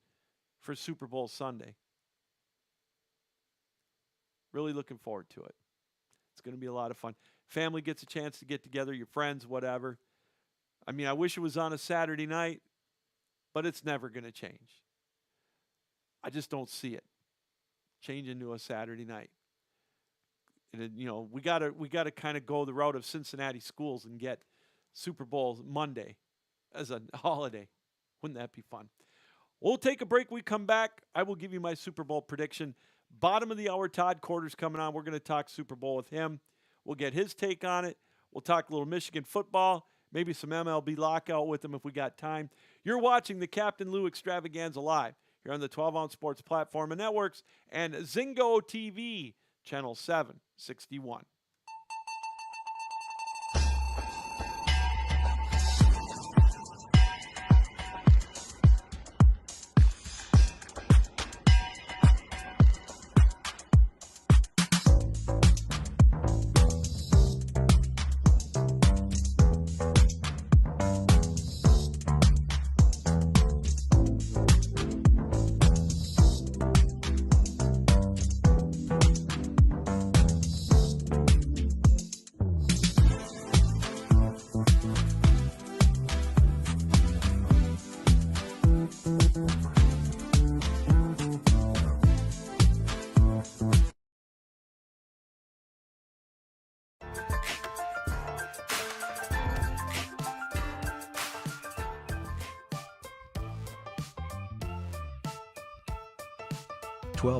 for Super Bowl Sunday. Really looking forward to it. It's going to be a lot of fun. Family gets a chance to get together, your friends, whatever. I mean, I wish it was on a Saturday night, but it's never going to change. I just don't see it changing to a Saturday night. And you know, we got to kind of go the route of Cincinnati schools and get Super Bowl Monday as a holiday. Wouldn't that be fun? We'll take a break. We come back. I will give you my Super Bowl prediction. Bottom of the hour, Todd Quarters coming on. We're going to talk Super Bowl with him. We'll get his take on it. We'll talk a little Michigan football, maybe some MLB lockout with him if we got time. You're watching the Captain Lou Extravaganza live here on the 12-Ounce Sports Platform and Networks and Zingo TV, Channel 761.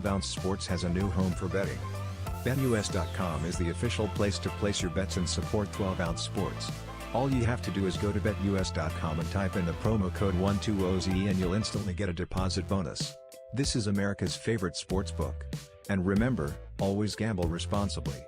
Ounce Sports has a new home for betting. BetUS.com is the official place to place your bets and support 12-Ounce Sports. All you have to do is go to BetUS.com and type in the promo code 120Z and you'll instantly get a deposit bonus. This is America's favorite sports book. And remember, always gamble responsibly.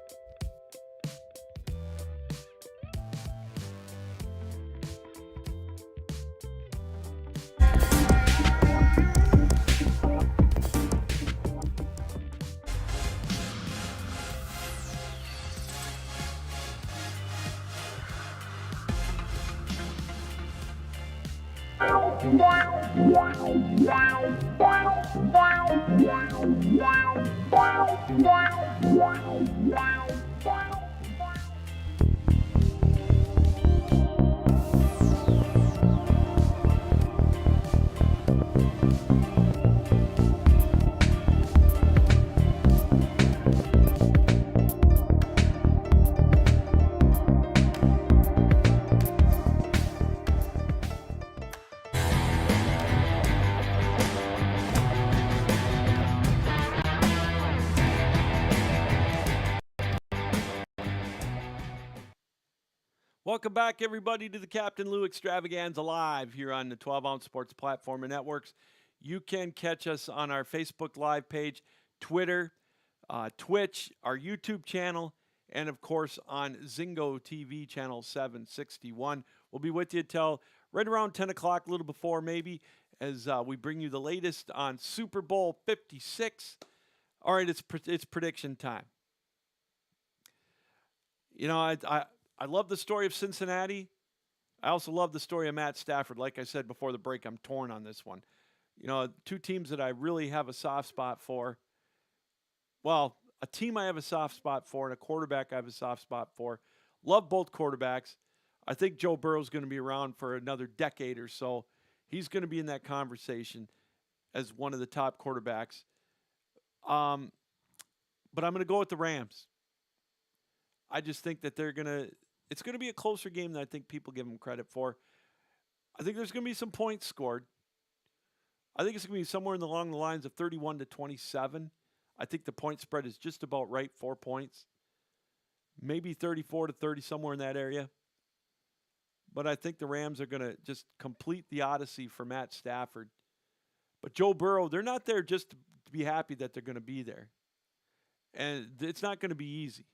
Welcome back, everybody, to the Captain Lou Extravaganza live here on the 12-Ounce Sports Platform and Networks. You can catch us on our Facebook Live page, Twitter, Twitch, our YouTube channel, and, of course, on Zingo TV, Channel 761. We'll be with you till right around 10 o'clock, a little before maybe, as we bring you the latest on Super Bowl 56. All right, it's prediction time. You know, I love the story of Cincinnati. I also love the story of Matt Stafford. Like I said before the break, I'm torn on this one. You know, two teams that I really have a soft spot for. Well, a team I have a soft spot for and a quarterback I have a soft spot for. Love both quarterbacks. I think Joe Burrow's going to be around for another decade or so. He's going to be in that conversation as one of the top quarterbacks. But I'm going to go with the Rams. I just think that it's going to be a closer game than I think people give them credit for. I think there's going to be some points scored. I think it's going to be somewhere along the lines of 31-27. I think the point spread is just about right, 4 points. Maybe 34-30, somewhere in that area. But I think the Rams are going to just complete the odyssey for Matt Stafford. But Joe Burrow, they're not there just to be happy that they're going to be there. And it's not going to be easy.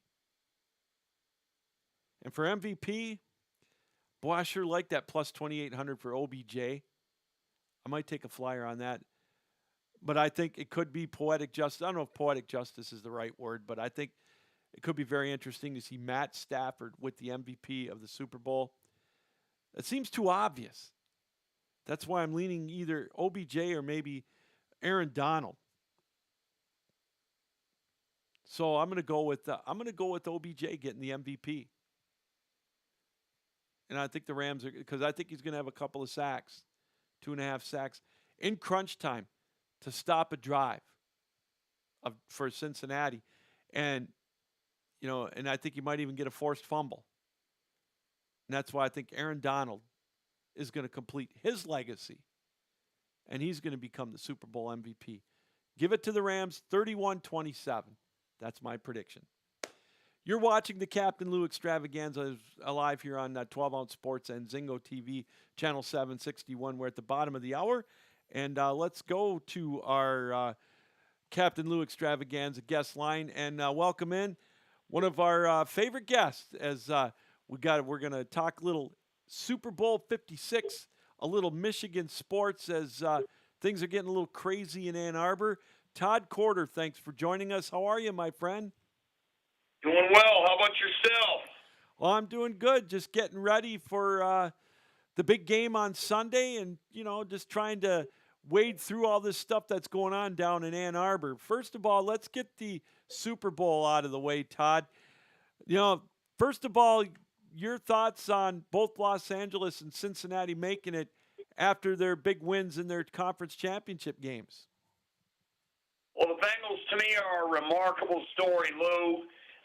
And for MVP, boy, I sure like that plus 2,800 for OBJ. I might take a flyer on that. But I think it could be poetic justice. I don't know if poetic justice is the right word, but I think it could be very interesting to see Matt Stafford with the MVP of the Super Bowl. It seems too obvious. That's why I'm leaning either OBJ or maybe Aaron Donald. So I'm going to go with OBJ getting the MVP. And I think the Rams are, because I think he's going to have a couple of sacks, 2.5 sacks in crunch time to stop a drive for Cincinnati. And, you know, and I think he might even get a forced fumble. And that's why I think Aaron Donald is going to complete his legacy. And he's going to become the Super Bowl MVP. Give it to the Rams, 31-27. That's my prediction. You're watching the Captain Lou Extravaganza live here on 12 Ounce Sports and Zingo TV, channel 761. We're at the bottom of the hour. And let's go to our Captain Lou Extravaganza guest line and welcome in one of our favorite guests as we're going to talk a little Super Bowl 56, a little Michigan sports as things are getting a little crazy in Ann Arbor. Todd Corder, thanks for joining us. How are you, my friend? Doing well. How about yourself? Well, I'm doing good. Just getting ready for the big game on Sunday and, you know, just trying to wade through all this stuff that's going on down in Ann Arbor. First of all, let's get the Super Bowl out of the way, Todd. You know, first of all, your thoughts on both Los Angeles and Cincinnati making it after their big wins in their conference championship games. Well, the Bengals, to me, are a remarkable story, Lou.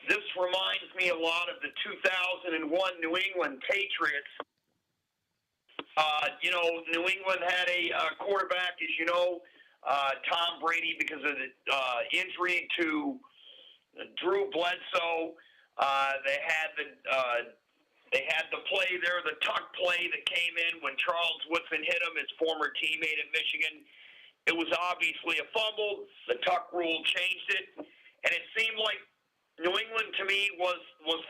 This reminds me a lot of the 2001 New England Patriots. New England had a quarterback, as you know, Tom Brady, because of the injury to Drew Bledsoe. They had the play there, the tuck play that came in when Charles Woodson hit him, his former teammate at Michigan. It was obviously a fumble. The tuck rule changed it, and it seemed like New England, to me, was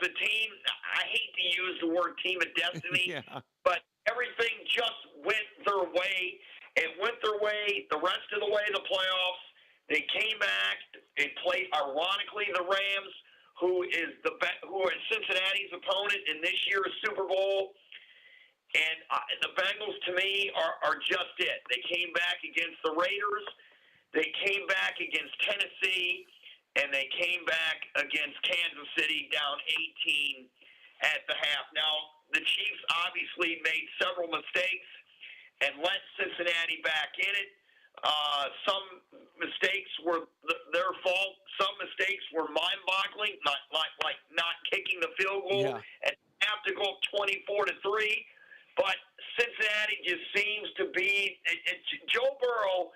the team. I hate to use the word team of destiny, Yeah. but everything just went their way. It went their way the rest of the way to the playoffs. They came back. They played, ironically, the Rams, who are Cincinnati's opponent in this year's Super Bowl. And the Bengals, to me, are just it. They came back against the Raiders. They came back against Tennessee. And they came back against Kansas City down 18 at the half. Now, the Chiefs obviously made several mistakes and let Cincinnati back in it. Some mistakes were their fault. Some mistakes were mind-boggling, like not kicking the field goal and have to go up 24-3. But Cincinnati just seems to be Joe Burrow.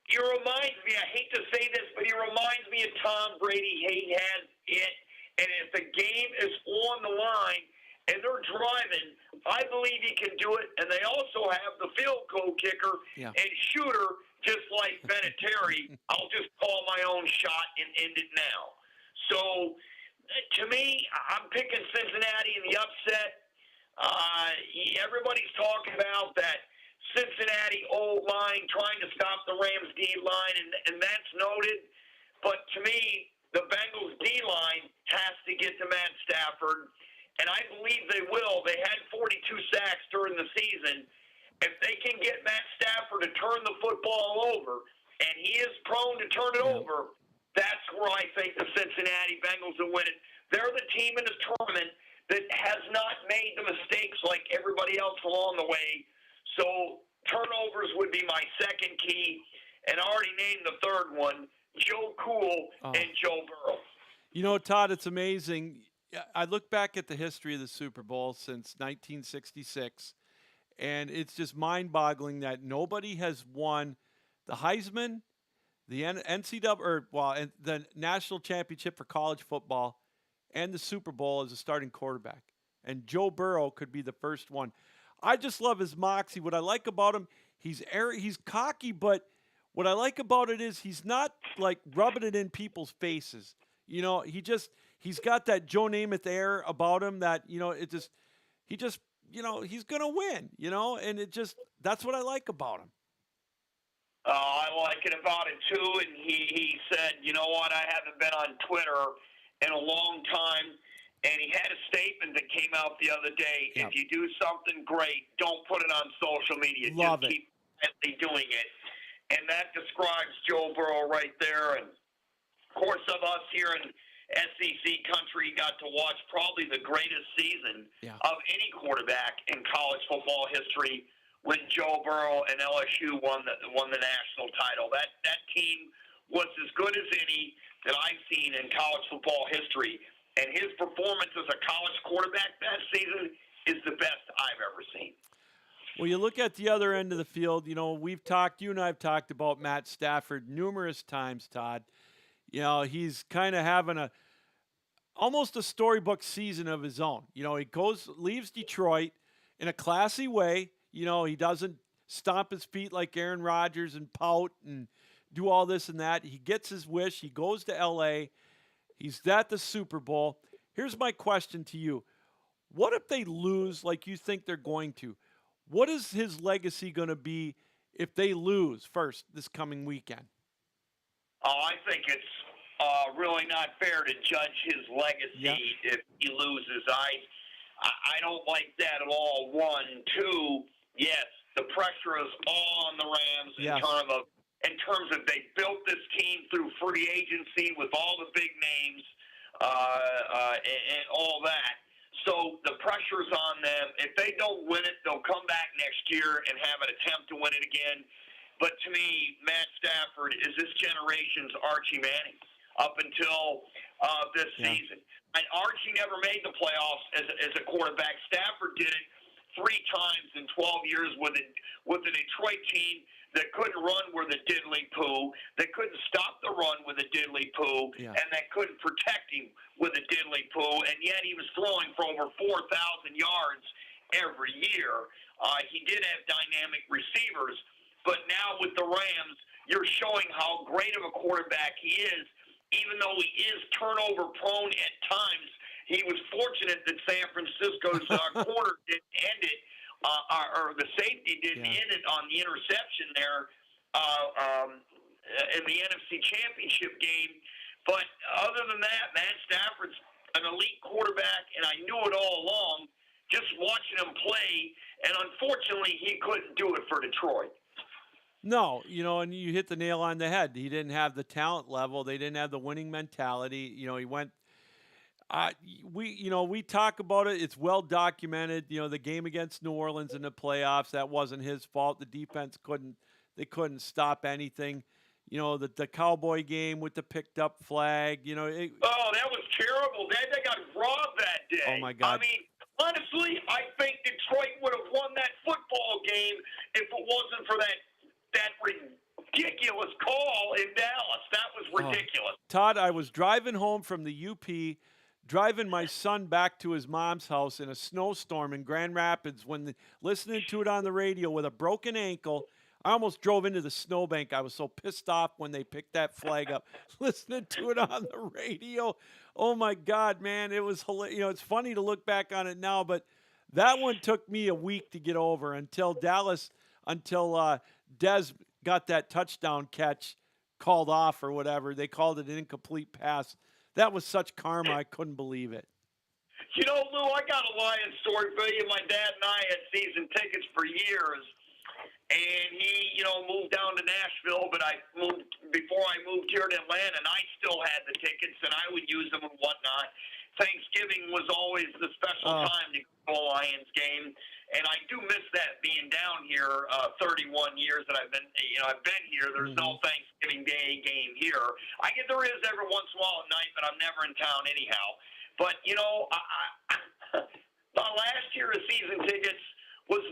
He reminds me, I hate to say this, but he reminds me of Tom Brady. He has it, and if the game is on the line and they're driving, I believe he can do it. And they also have the field goal kicker and shooter, just like Vinatieri. I'll just call my own shot and end it now. So, to me, I'm picking Cincinnati in the upset. Everybody's talking about that Cincinnati O-line trying to stop the Rams D-line, and that's noted. But to me, the Bengals D-line has to get to Matt Stafford. and I believe they will. They had 42 sacks during the season. If they can get Matt Stafford to turn the football over, and he is prone to turn it over, that's where I think the Cincinnati Bengals will win it. They're the team in the tournament that has not made the mistakes like everybody else along the way. So turnovers would be my second key, and I already named the third one, Joe Cool and Joe Burrow. You know, Todd, it's amazing. I look back at the history of the Super Bowl since 1966, and it's just mind-boggling that nobody has won the Heisman, the NCAA, the national championship for college football, and the Super Bowl as a starting quarterback. And Joe Burrow could be the first one. I just love his moxie. What I like about him, he's cocky, but what I like about it is he's not like rubbing it in people's faces. You know, he's got that Joe Namath air about him that, you know, he's going to win, you know, and that's what I like about him. I like it about it too, and he said, you know what, I haven't been on Twitter in a long time, and he had a statement that came out the other day. If you do something great, don't put it on social media. Love Just keep doing it. And that describes Joe Burrow right there. And, of course, of us here in SEC country got to watch probably the greatest season of any quarterback in college football history when Joe Burrow and LSU won the national title. That team was as good as any that I've seen in college football history, and his performance as a college quarterback that season is the best I've ever seen. Well, you look at the other end of the field, you know, you and I have talked about Matt Stafford numerous times, Todd. You know, he's kind of having almost a storybook season of his own. You know, leaves Detroit in a classy way. You know, he doesn't stomp his feet like Aaron Rodgers and pout and do all this and that. He gets his wish. He goes to L.A. He's at the Super Bowl. Here's my question to you. What if they lose like you think they're going to? What is his legacy going to be if they lose first this coming weekend? Oh, I think it's really not fair to judge his legacy if he loses. I don't like that at all. One, two, yes, the pressure is all on the Rams in terms of they built this team through free agency with all the big names and all that. So the pressure's on them. If they don't win it, they'll come back next year and have an attempt to win it again. But to me, Matt Stafford is this generation's Archie Manning up until this season. And Archie never made the playoffs as a quarterback. Stafford did it 3 times in 12 years with a Detroit team that couldn't run with a diddly poo, that couldn't stop the run with a diddly poo, and that couldn't protect him with a diddly poo, and yet he was throwing for over 4,000 yards every year. He did have dynamic receivers, but now with the Rams, you're showing how great of a quarterback he is, even though he is turnover prone at times. He was fortunate that San Francisco's corner didn't end it, or the safety didn't end it on the interception there in the NFC Championship game. But other than that, Matt Stafford's an elite quarterback, and I knew it all along just watching him play, and unfortunately he couldn't do it for Detroit. No, you know, and you hit the nail on the head. He didn't have the talent level. They didn't have the winning mentality. You know, he went we talk about it. It's well documented. You know, the game against New Orleans in the playoffs, that wasn't his fault. The defense couldn't stop anything. You know, the Cowboy game with the picked up flag, you know. That was terrible. They got robbed that day. Oh, my God. I mean, honestly, I think Detroit would have won that football game if it wasn't for that ridiculous call in Dallas. That was ridiculous. Todd, I was driving home from the UP, driving my son back to his mom's house in a snowstorm in Grand Rapids listening to it on the radio with a broken ankle. I almost drove into the snowbank. I was so pissed off when they picked that flag up, listening to it on the radio. Oh, my God, man. It was hilarious. You know, it's funny to look back on it now, but that one took me a week to get over until Dez got that touchdown catch called off or whatever. They called it an incomplete pass. That was such karma. I couldn't believe it. You know, Lou, I got a Lions story for you. My dad and I had season tickets for years, and he, moved down to Nashville. But before I moved here to Atlanta, and I still had the tickets, and I would use them and whatnot. Thanksgiving was always the special time to go to a Lions game, and I do miss that being down here. 31 years that I've been here. There's no Thanksgiving Day game here. There is every once in a while at night, but I'm never in town anyhow. But the last year of season tickets was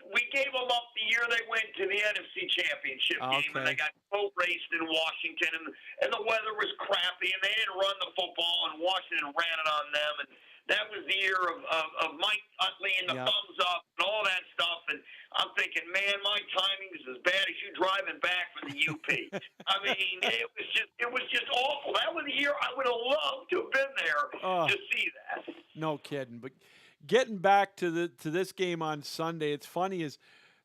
we gave them up the year they went to the NFC Championship game, and they got boat raced in Washington, and the weather was crappy, and they didn't run the football, and Washington ran it on them, and that was the year of Mike Utley and the thumbs up and all that stuff, and I'm thinking, man, my timing is as bad as you driving back from the UP. I mean, it was just awful. That was the year I would have loved to have been there to see that. No kidding. But getting back to this game on Sunday, it's funny is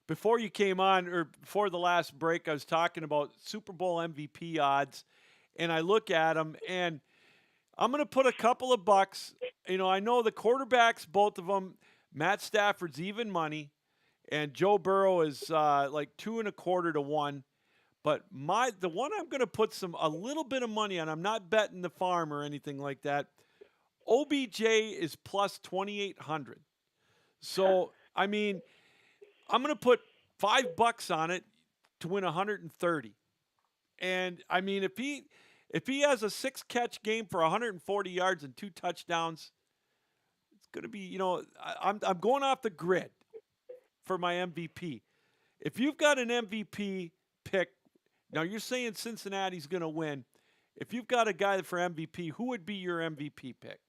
before you came on, or before the last break, I was talking about Super Bowl MVP odds, and I look at them, and I'm going to put a couple of bucks. I know the quarterbacks, both of them, Matt Stafford's even money, and Joe Burrow is like 2.25 to 1. But the one I'm going to put a little bit of money on, I'm not betting the farm or anything like that. OBJ is plus 2,800. So, I mean, I'm going to put $5 on it to win 130. And I mean, if he has a 6-catch game for 140 yards and 2 touchdowns, it's going to be, I'm going off the grid for my MVP. If you've got an MVP pick, now you're saying Cincinnati's going to win. If you've got a guy for MVP, who would be your MVP pick?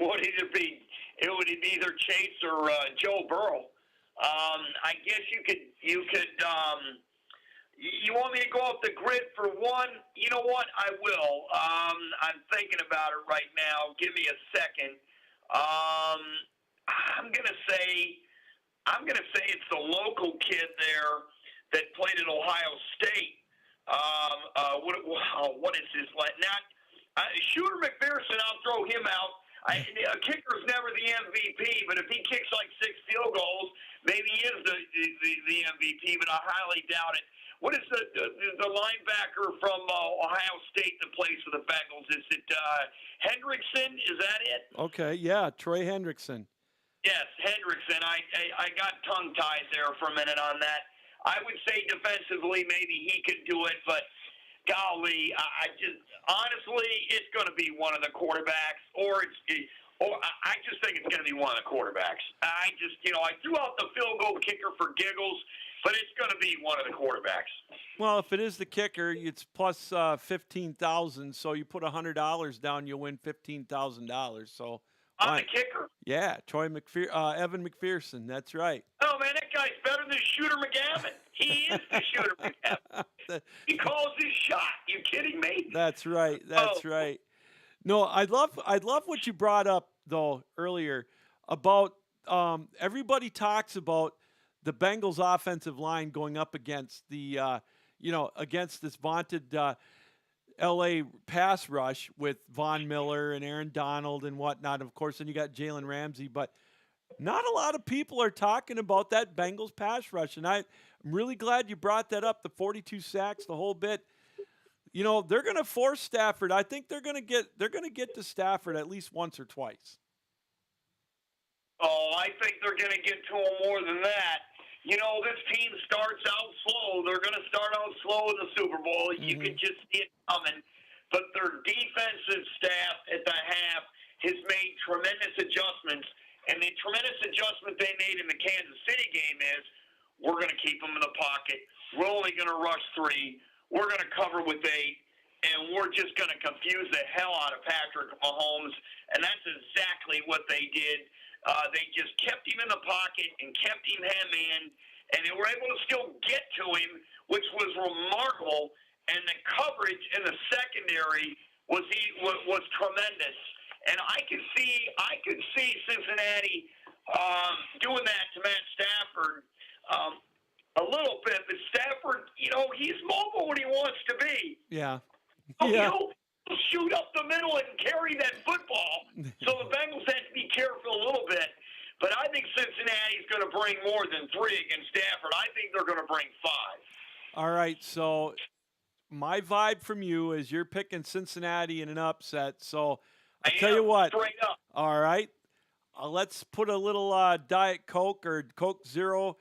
Would it be? It would be either Chase or Joe Burrow. I guess you could. You want me to go off the grid for one? You know what? I will. I'm thinking about it right now. Give me a second. I'm gonna say it's the local kid there that played at Ohio State. What is his like? Shooter McPherson. I'll throw him out. A kicker's never the MVP, but if he kicks like 6 field goals, maybe he is the MVP. But I highly doubt it. What is the linebacker from Ohio State that plays for the Bengals? Is it Hendrickson? Is that it? Okay, yeah, Trey Hendrickson. Yes, Hendrickson. I got tongue-tied there for a minute on that. I would say defensively maybe he could do it, but golly, honestly, it's going to be one of the quarterbacks, or I just think it's going to be one of the quarterbacks. I threw out the field goal kicker for giggles, but it's going to be one of the quarterbacks. Well, if it is the kicker, it's plus 15,000. So you put $100 down, you'll win $15,000. So on the kicker? Yeah, Evan McPherson. That's right. Oh man, that guy's better than Shooter McGavin. He is the Shooter McGavin. He calls his shot. You kidding me? That's right. That's right. No, I love what you brought up though earlier about everybody talks about the Bengals offensive line going up against the against this vaunted L.A. pass rush with Von Miller and Aaron Donald and whatnot. Of course, then you got Jalen Ramsey, but not a lot of people are talking about that Bengals pass rush, and I'm really glad you brought that up. The 42 sacks, the whole bit. They're going to force Stafford. I think they're going to get to Stafford at least once or twice. Oh, I think they're going to get to him more than that. This team starts out slow. They're going to start out slow in the Super Bowl. You can just see it coming. But their defensive staff at the half has made tremendous adjustments. And the tremendous adjustment they made in the Kansas City game is we're going to keep them in the pocket. We're only going to rush 3. We're going to cover with 8. And we're just going to confuse the hell out of Patrick Mahomes. And that's exactly what they did. They just kept him in the pocket and kept him hand-man. And they were able to still get to him, which was remarkable. And the coverage in the secondary was tremendous. And I could see Cincinnati doing that to Matt Stafford a little bit. But Stafford, he's mobile when he wants to be. Yeah. He'll shoot up the middle and carry that football. going to bring more than 3 against Stafford. I think they're going to bring 5. All right, so my vibe from you is you're picking Cincinnati in an upset. So I tell you am, what. straight up. All right, let's put a little Diet Coke or Coke Zero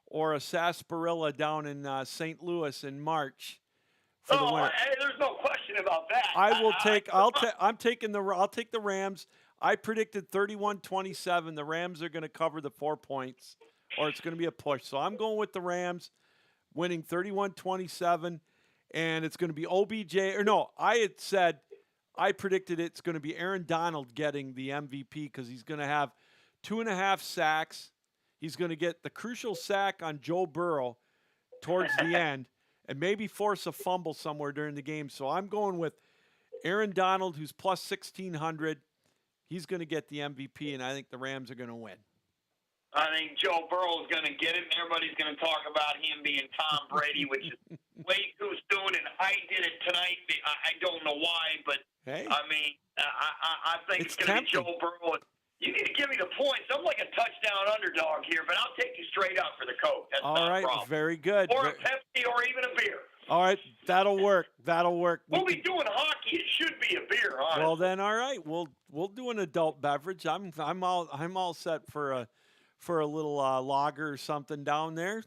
or a sarsaparilla down in St. Louis in March for the winner. Hey, there's no question about that. I'll take the Rams. I predicted 31-27. The Rams are going to cover the 4 points, or it's going to be a push. So I'm going with the Rams winning 31-27, and it's going to be OBJ. Or no, I predicted it's going to be Aaron Donald getting the MVP because he's going to have 2.5 sacks. He's going to get the crucial sack on Joe Burrow towards the end and maybe force a fumble somewhere during the game. So I'm going with Aaron Donald, who's plus 1,600. He's going to get the MVP, and I think the Rams are going to win. I think Joe Burrow is going to get it, and everybody's going to talk about him being Tom Brady, which is way too soon, and I did it tonight. I don't know why, but, hey, I mean, I think it's going to be Joe Burrow. You need to give me the points. I'm like a touchdown underdog here, but I'll take you straight up for the Coke. That's all not right, a problem. very good. Or a Pepsi or even a beer. All right, that'll work. We'll be doing hockey. It should be a beer, honestly. Well, then, all right, we'll do an adult beverage. I'm all set for a little lager or something down there.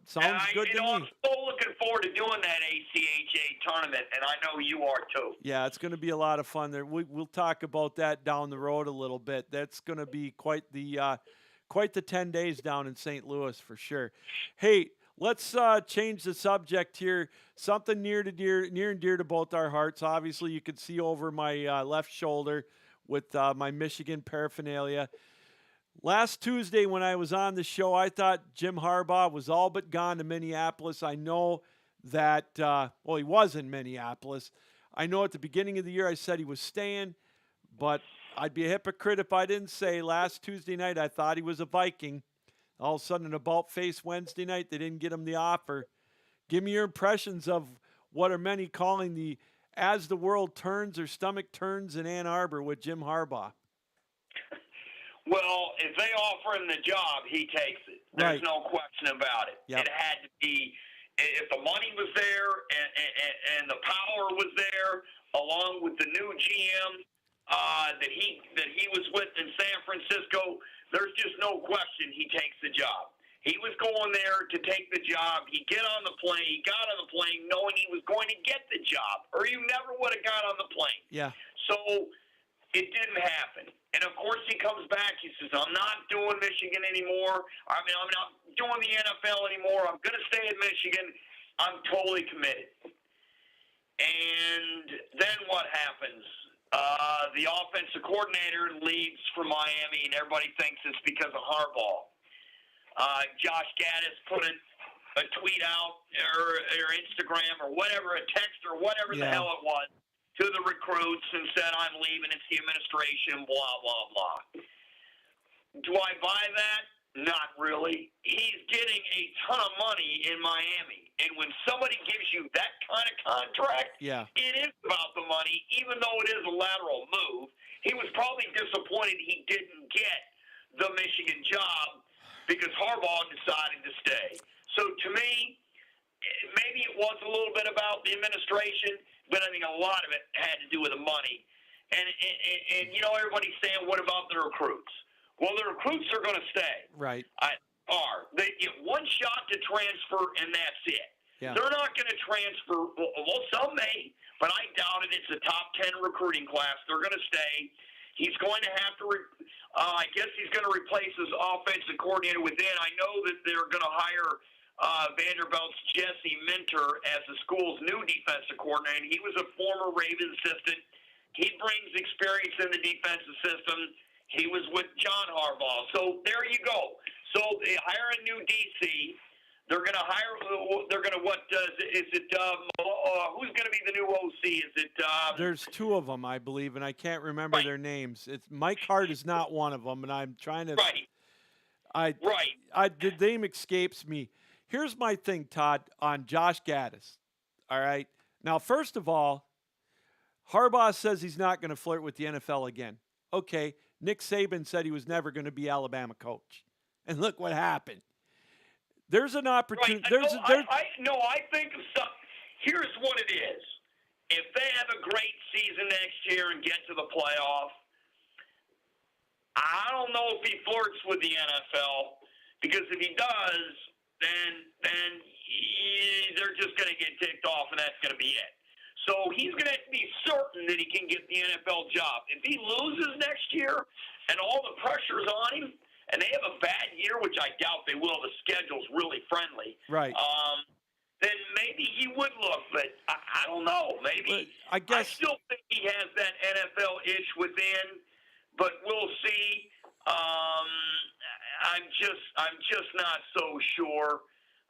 Sounds good to me. I'm so looking forward to doing that ACHA tournament, and I know you are too. Yeah, it's going to be a lot of fun there. We'll talk about that down the road a little bit. That's going to be quite the 10 days down in St. Louis for sure. Hey, let's change the subject here. Something near and dear to both our hearts. Obviously, you can see over my left shoulder with my Michigan paraphernalia. Last Tuesday when I was on the show, I thought Jim Harbaugh was all but gone to Minneapolis. I know that, he was in Minneapolis. I know at the beginning of the year I said he was staying, but I'd be a hypocrite if I didn't say last Tuesday night I thought he was a Viking. All of a sudden, an about-face Wednesday night, they didn't get him the offer. Give me your impressions of what are many calling the as the world turns or stomach turns in Ann Arbor with Jim Harbaugh. Well, if they offer him the job, he takes it. There's no question about it. Yep. It had to be, if the money was there and the power was there, along with the new GM that he was with in San Francisco, there's just no question he takes the job. He was going there to take the job. He got on the plane knowing he was going to get the job, or he never would have got on the plane. Yeah. So it didn't happen. And, of course, he comes back. He says, I'm not doing Michigan anymore. I'm not doing the NFL anymore. I'm going to stay in Michigan. I'm totally committed. And then what happens? The offensive coordinator leaves for Miami, and everybody thinks it's because of Harbaugh. Josh Gaddis put a tweet out or Instagram or whatever, a text or whatever the hell it was, to the recruits and said, I'm leaving, it's the administration, blah, blah, blah. Do I buy that? Not really. He's getting a ton of money in Miami. And when somebody gives you that kind of contract, it is about the money, even though it is a lateral move. He was probably disappointed he didn't get the Michigan job because Harbaugh decided to stay. So to me, maybe it was a little bit about the administration, but I think a lot of it had to do with the money. And everybody's saying, what about the recruits? Well, the recruits are going to stay. Right. They get one shot to transfer, and that's it. Yeah. They're not going to transfer. Well, some may, but I doubt it. It's a top 10 recruiting class. They're going to stay. He's going to have to I guess he's going to replace his offensive coordinator within. I know that they're going to hire Vanderbilt's Jesse Minter as the school's new defensive coordinator. He was a former Ravens assistant. He brings experience in the defensive system. He was with John Harbaugh. So there you go. So they hire a new DC. They're going to hire. They're going to who's going to be the new OC? Is it? There's two of them, I believe, and I can't remember their names. It's Mike Hart is not one of them, and I'm trying to. The name escapes me. Here's my thing, Todd, on Josh Gaddis. All right. Now, first of all, Harbaugh says he's not going to flirt with the NFL again. Okay. Nick Saban said he was never going to be Alabama coach. and look what happened. There's an Right. opportunity. I think of some. Here's what it is. If they have a great season next year and get to the playoff, I don't know if he flirts with the NFL, because if he does, then they're just going to get ticked off, and that's going to be it. So he's going to be certain that he can get the NFL job. If he loses next year and all the pressure's on him, and they have a bad year, which I doubt they will, the schedule's really friendly. Right. Then maybe he would look, but I don't know. Maybe I guess still think he has that NFL itch within, but we'll see. I'm just not so sure.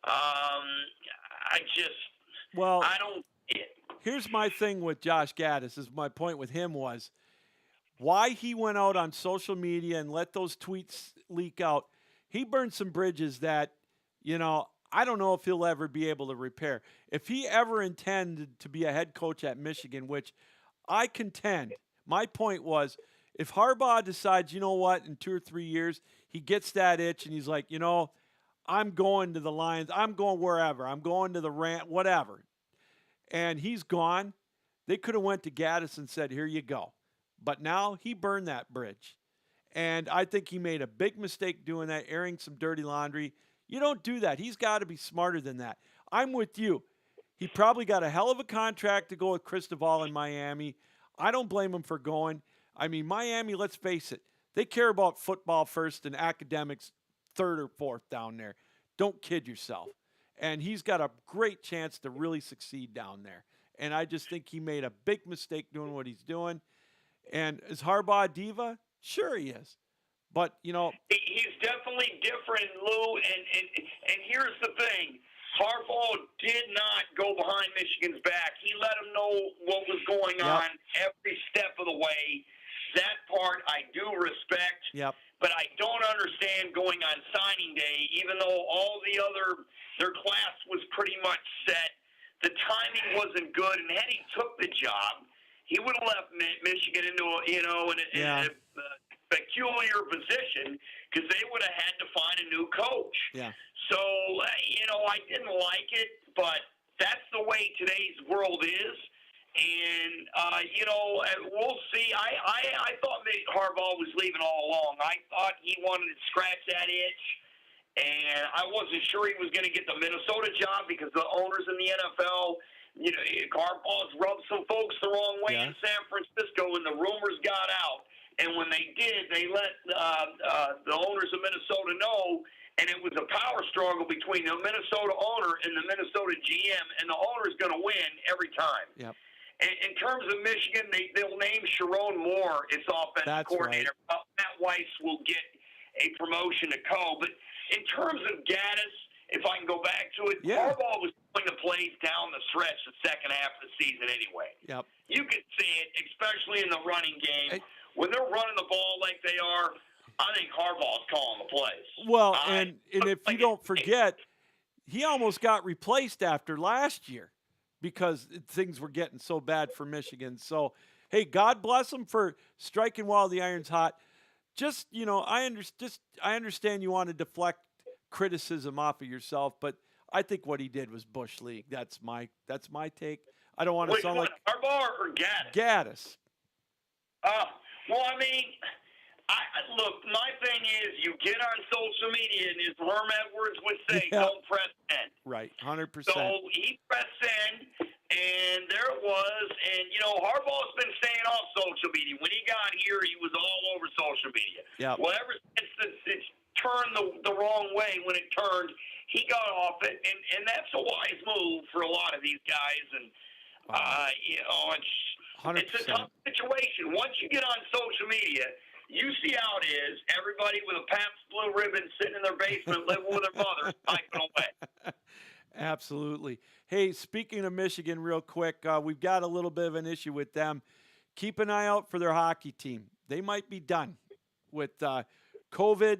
I don't see it. Here's my thing with Josh Gaddis. Is my point with him was why he went out on social media and let those tweets leak out. He burned some bridges that, I don't know if he'll ever be able to repair. If he ever intended to be a head coach at Michigan, which I contend, my point was, if Harbaugh decides, you know what, in 2 or 3 years, he gets that itch and he's like, I'm going to the Lions, I'm going wherever, I'm going to the Rams, whatever, and he's gone, they could have went to Gaddis and said, here you go. But now he burned that bridge. And I think he made a big mistake doing that, airing some dirty laundry. You don't do that. He's got to be smarter than that. I'm with you. He probably got a hell of a contract to go with Cristobal in Miami. I don't blame him for going. I mean, Miami, let's face it, they care about football first and academics third or fourth down there. Don't kid yourself. And he's got a great chance to really succeed down there. And I just think he made a big mistake doing what he's doing. And is Harbaugh a diva? Sure he is. But, he's definitely different, Lou. And here's the thing. Harbaugh did not go behind Michigan's back. He let them know what was going on every step of the way. That part I do respect. Yep. But I don't understand going on signing day, even though all their class was pretty much set. The timing wasn't good, and had he took the job, he would have left Michigan into a peculiar position, because they would have had to find a new coach. Yeah. So, I didn't like it, but that's the way today's world is. And, we'll see. I thought that Harbaugh was leaving all along. I thought he wanted to scratch that itch. And I wasn't sure he was going to get the Minnesota job, because the owners in the NFL, Harbaugh's rubbed some folks the wrong way in San Francisco, and the rumors got out. And when they did, they let the owners of Minnesota know, and it was a power struggle between the Minnesota owner and the Minnesota GM, and the owner's going to win every time. Yep. In terms of Michigan, they'll name Sharon Moore its offensive coordinator. Right. Matt Weiss will get a promotion to co. But in terms of Gaddis, if I can go back to it, Harbaugh was putting the plays down the stretch the second half of the season anyway. Yep. You could see it, especially in the running game. When they're running the ball like they are, I think Harbaugh's calling the plays. Well, and if you don't forget, he almost got replaced after last year because things were getting so bad for Michigan. So, hey, God bless him for striking while the iron's hot. Just, I understand you want to deflect criticism off of yourself, but I think what he did was Bush League. That's my take. I don't want to sound like Harbaugh or Gaddis. Gaddis. Well, I mean, look, my thing is, you get on social media, and as Herm Edwards would say, don't press send. Right, 100%. So he pressed send, and there it was. And, Harbaugh's been staying off social media. When he got here, he was all over social media. Yep. Well, ever since it's turned the wrong way when it turned, he got off it. And that's a wise move for a lot of these guys. And, it's a tough situation. Once you get on social media, you see how it is. Everybody with a Pabst Blue Ribbon sitting in their basement living with their mother, typing away. Absolutely. Hey, speaking of Michigan real quick, we've got a little bit of an issue with them. Keep an eye out for their hockey team. They might be done with COVID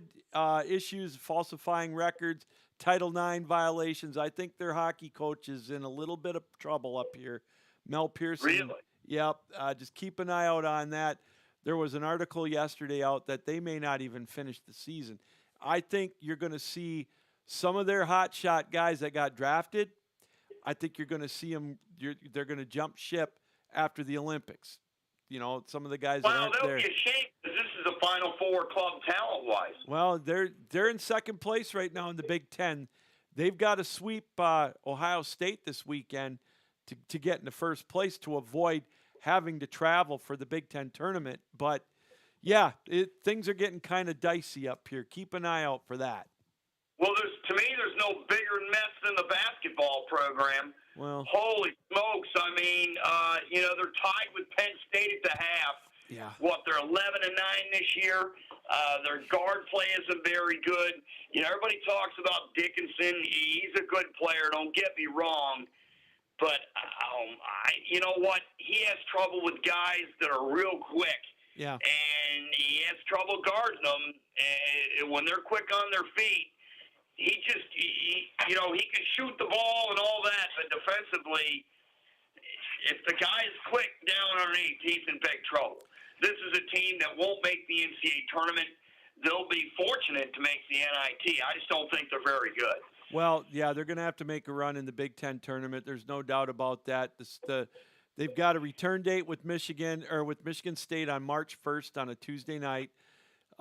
issues, falsifying records, Title IX violations. I think their hockey coach is in a little bit of trouble up here. Mel Pearson. Really? Yep. Just keep an eye out on that. There was an article yesterday out that they may not even finish the season. I think you're going to see some of their hot shot guys that got drafted. I think you're going to see them. They're going to jump ship after the Olympics. You know, some of the guys that Well, aren't they'll there. be ashamed because this is a Final Four club talent-wise. Well, they're in second place right now in the Big Ten. They've got to sweep Ohio State this weekend to get into first place to avoid having to travel for the Big Ten tournament. But, yeah, things are getting kind of dicey up here. Keep an eye out for that. Well, to me, there's no bigger mess than the basketball program. Well, Holy smokes! I mean, they're tied with Penn State at the half. yeah. What, they're 11-9 this year. Their guard play isn't very good. You know, everybody talks about Dickinson. He's a good player. Don't get me wrong. But you know what? He has trouble with guys that are real quick. Yeah. And he has trouble guarding them. And when they're quick on their feet, he can shoot the ball and all that, but defensively, if the guy is quick down underneath, he's in big trouble. This is a team that won't make the NCAA tournament. They'll be fortunate to make the NIT. I just don't think they're very good. Well, yeah, they're going to have to make a run in the Big Ten tournament. There's no doubt about that. They've got a return date with Michigan State on March 1st on a Tuesday night.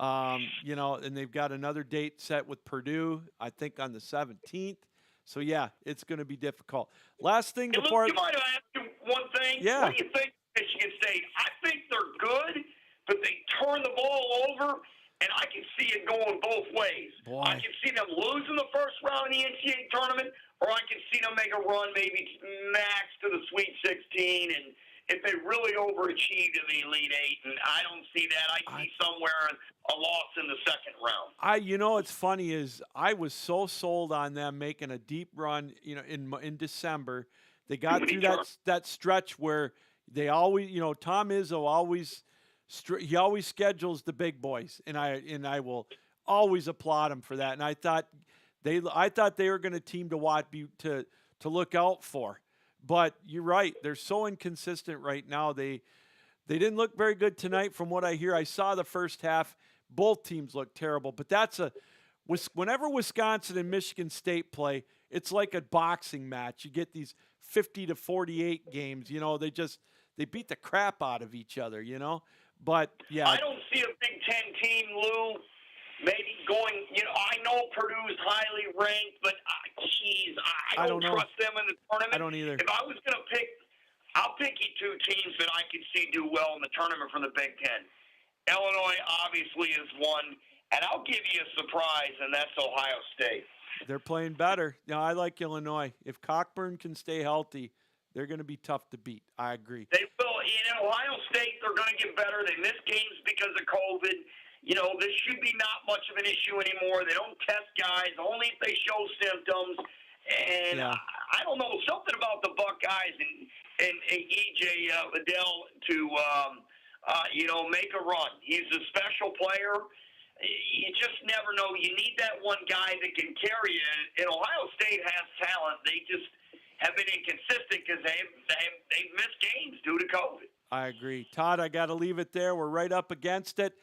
And they've got another date set with Purdue, I think, on the 17th. So, yeah, it's going to be difficult. Last thing Hey, before... Luke, you mind if I ask you one thing? Yeah. What do you think of Michigan State? I think they're good, but they turn the ball over, and I can see it going both ways. Boy. I can see them losing the first round of the NCAA tournament, or I can see them make a run maybe max to the Sweet 16, and if they really overachieved in the Elite Eight, and I don't see that. I see somewhere a loss in the second round. What's funny is I was so sold on them making a deep run, in December. They got through that stretch where they always, Tom Izzo always schedules the big boys, and I will always applaud him for that. And I thought they were going to team to watch to look out for. But you're right. They're so inconsistent right now. They didn't look very good tonight from what I hear. I saw the first half. Both teams look terrible. But whenever Wisconsin and Michigan State play, it's like a boxing match. You get these 50-48 games. They beat the crap out of each other, But, yeah. I don't see a Big Ten team, Lou, maybe going, I know Purdue's highly ranked, but, I don't trust them in the tournament. I don't either. If I was going to pick, I'll pick you two teams that I could see do well in the tournament from the Big Ten. Illinois obviously is one, and I'll give you a surprise, and that's Ohio State. They're playing better. I like Illinois. If Cockburn can stay healthy, they're going to be tough to beat. I agree. They will. In Ohio State, they're going to get better. They miss games because of COVID. This should be not much of an issue anymore. They don't test guys only if they show symptoms. And Yeah. I don't know, something about the Buckeyes and E.J. Liddell to, make a run. He's a special player. You just never know. You need that one guy that can carry you. And Ohio State has talent. They just have been inconsistent because they've missed games due to COVID. I agree. Todd, I got to leave it there. We're right up against it.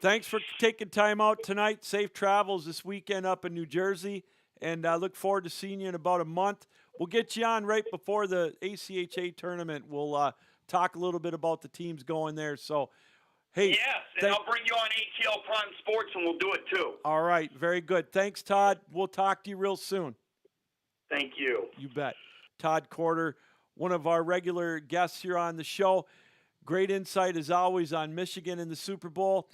Thanks for taking time out tonight. Safe travels this weekend up in New Jersey. And I look forward to seeing you in about a month. We'll get you on right before the ACHA tournament. We'll talk a little bit about the teams going there. So, hey. Yes, and I'll bring you on ATL Prime Sports, and we'll do it too. All right. Very good. Thanks, Todd. We'll talk to you real soon. Thank you. You bet. Todd Corder, one of our regular guests here on the show. Great insight, as always, on Michigan in the Super Bowl.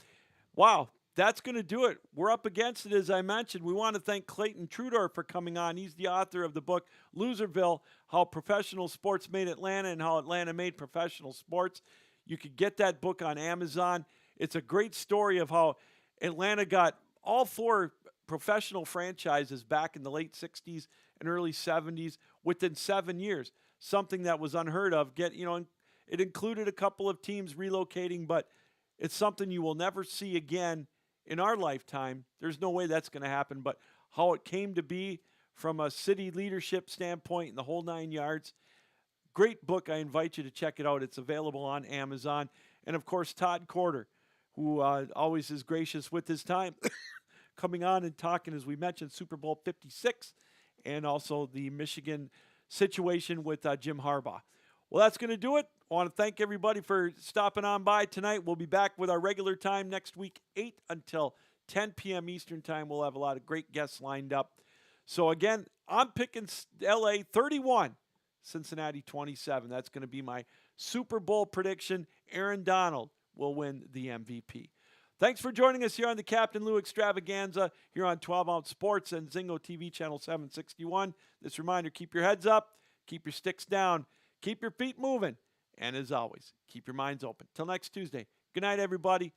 Wow, that's going to do it. We're up against it, as I mentioned. We want to thank Clayton Trudor for coming on. He's the author of the book, Loserville, How Professional Sports Made Atlanta and How Atlanta Made Professional Sports. You could get that book on Amazon. It's a great story of how Atlanta got all four professional franchises back in the late 60s and early 70s within 7 years, something that was unheard of. It included a couple of teams relocating, but it's something you will never see again in our lifetime. There's no way that's going to happen, but how it came to be from a city leadership standpoint and the whole 9 yards. Great book. I invite you to check it out. It's available on Amazon. And, of course, Todd Corder, who always is gracious with his time, coming on and talking, as we mentioned, Super Bowl 56 and also the Michigan situation with Jim Harbaugh. Well, that's going to do it. I want to thank everybody for stopping on by tonight. We'll be back with our regular time next week, 8 until 10 p.m. Eastern Time. We'll have a lot of great guests lined up. So, again, I'm picking LA 31, Cincinnati 27. That's going to be my Super Bowl prediction. Aaron Donald will win the MVP. Thanks for joining us here on the Captain Lou Extravaganza here on 12 Ounce Sports and Zingo TV channel 761. This reminder, keep your heads up, keep your sticks down, keep your feet moving, and as always, keep your minds open. Till next Tuesday, good night, everybody.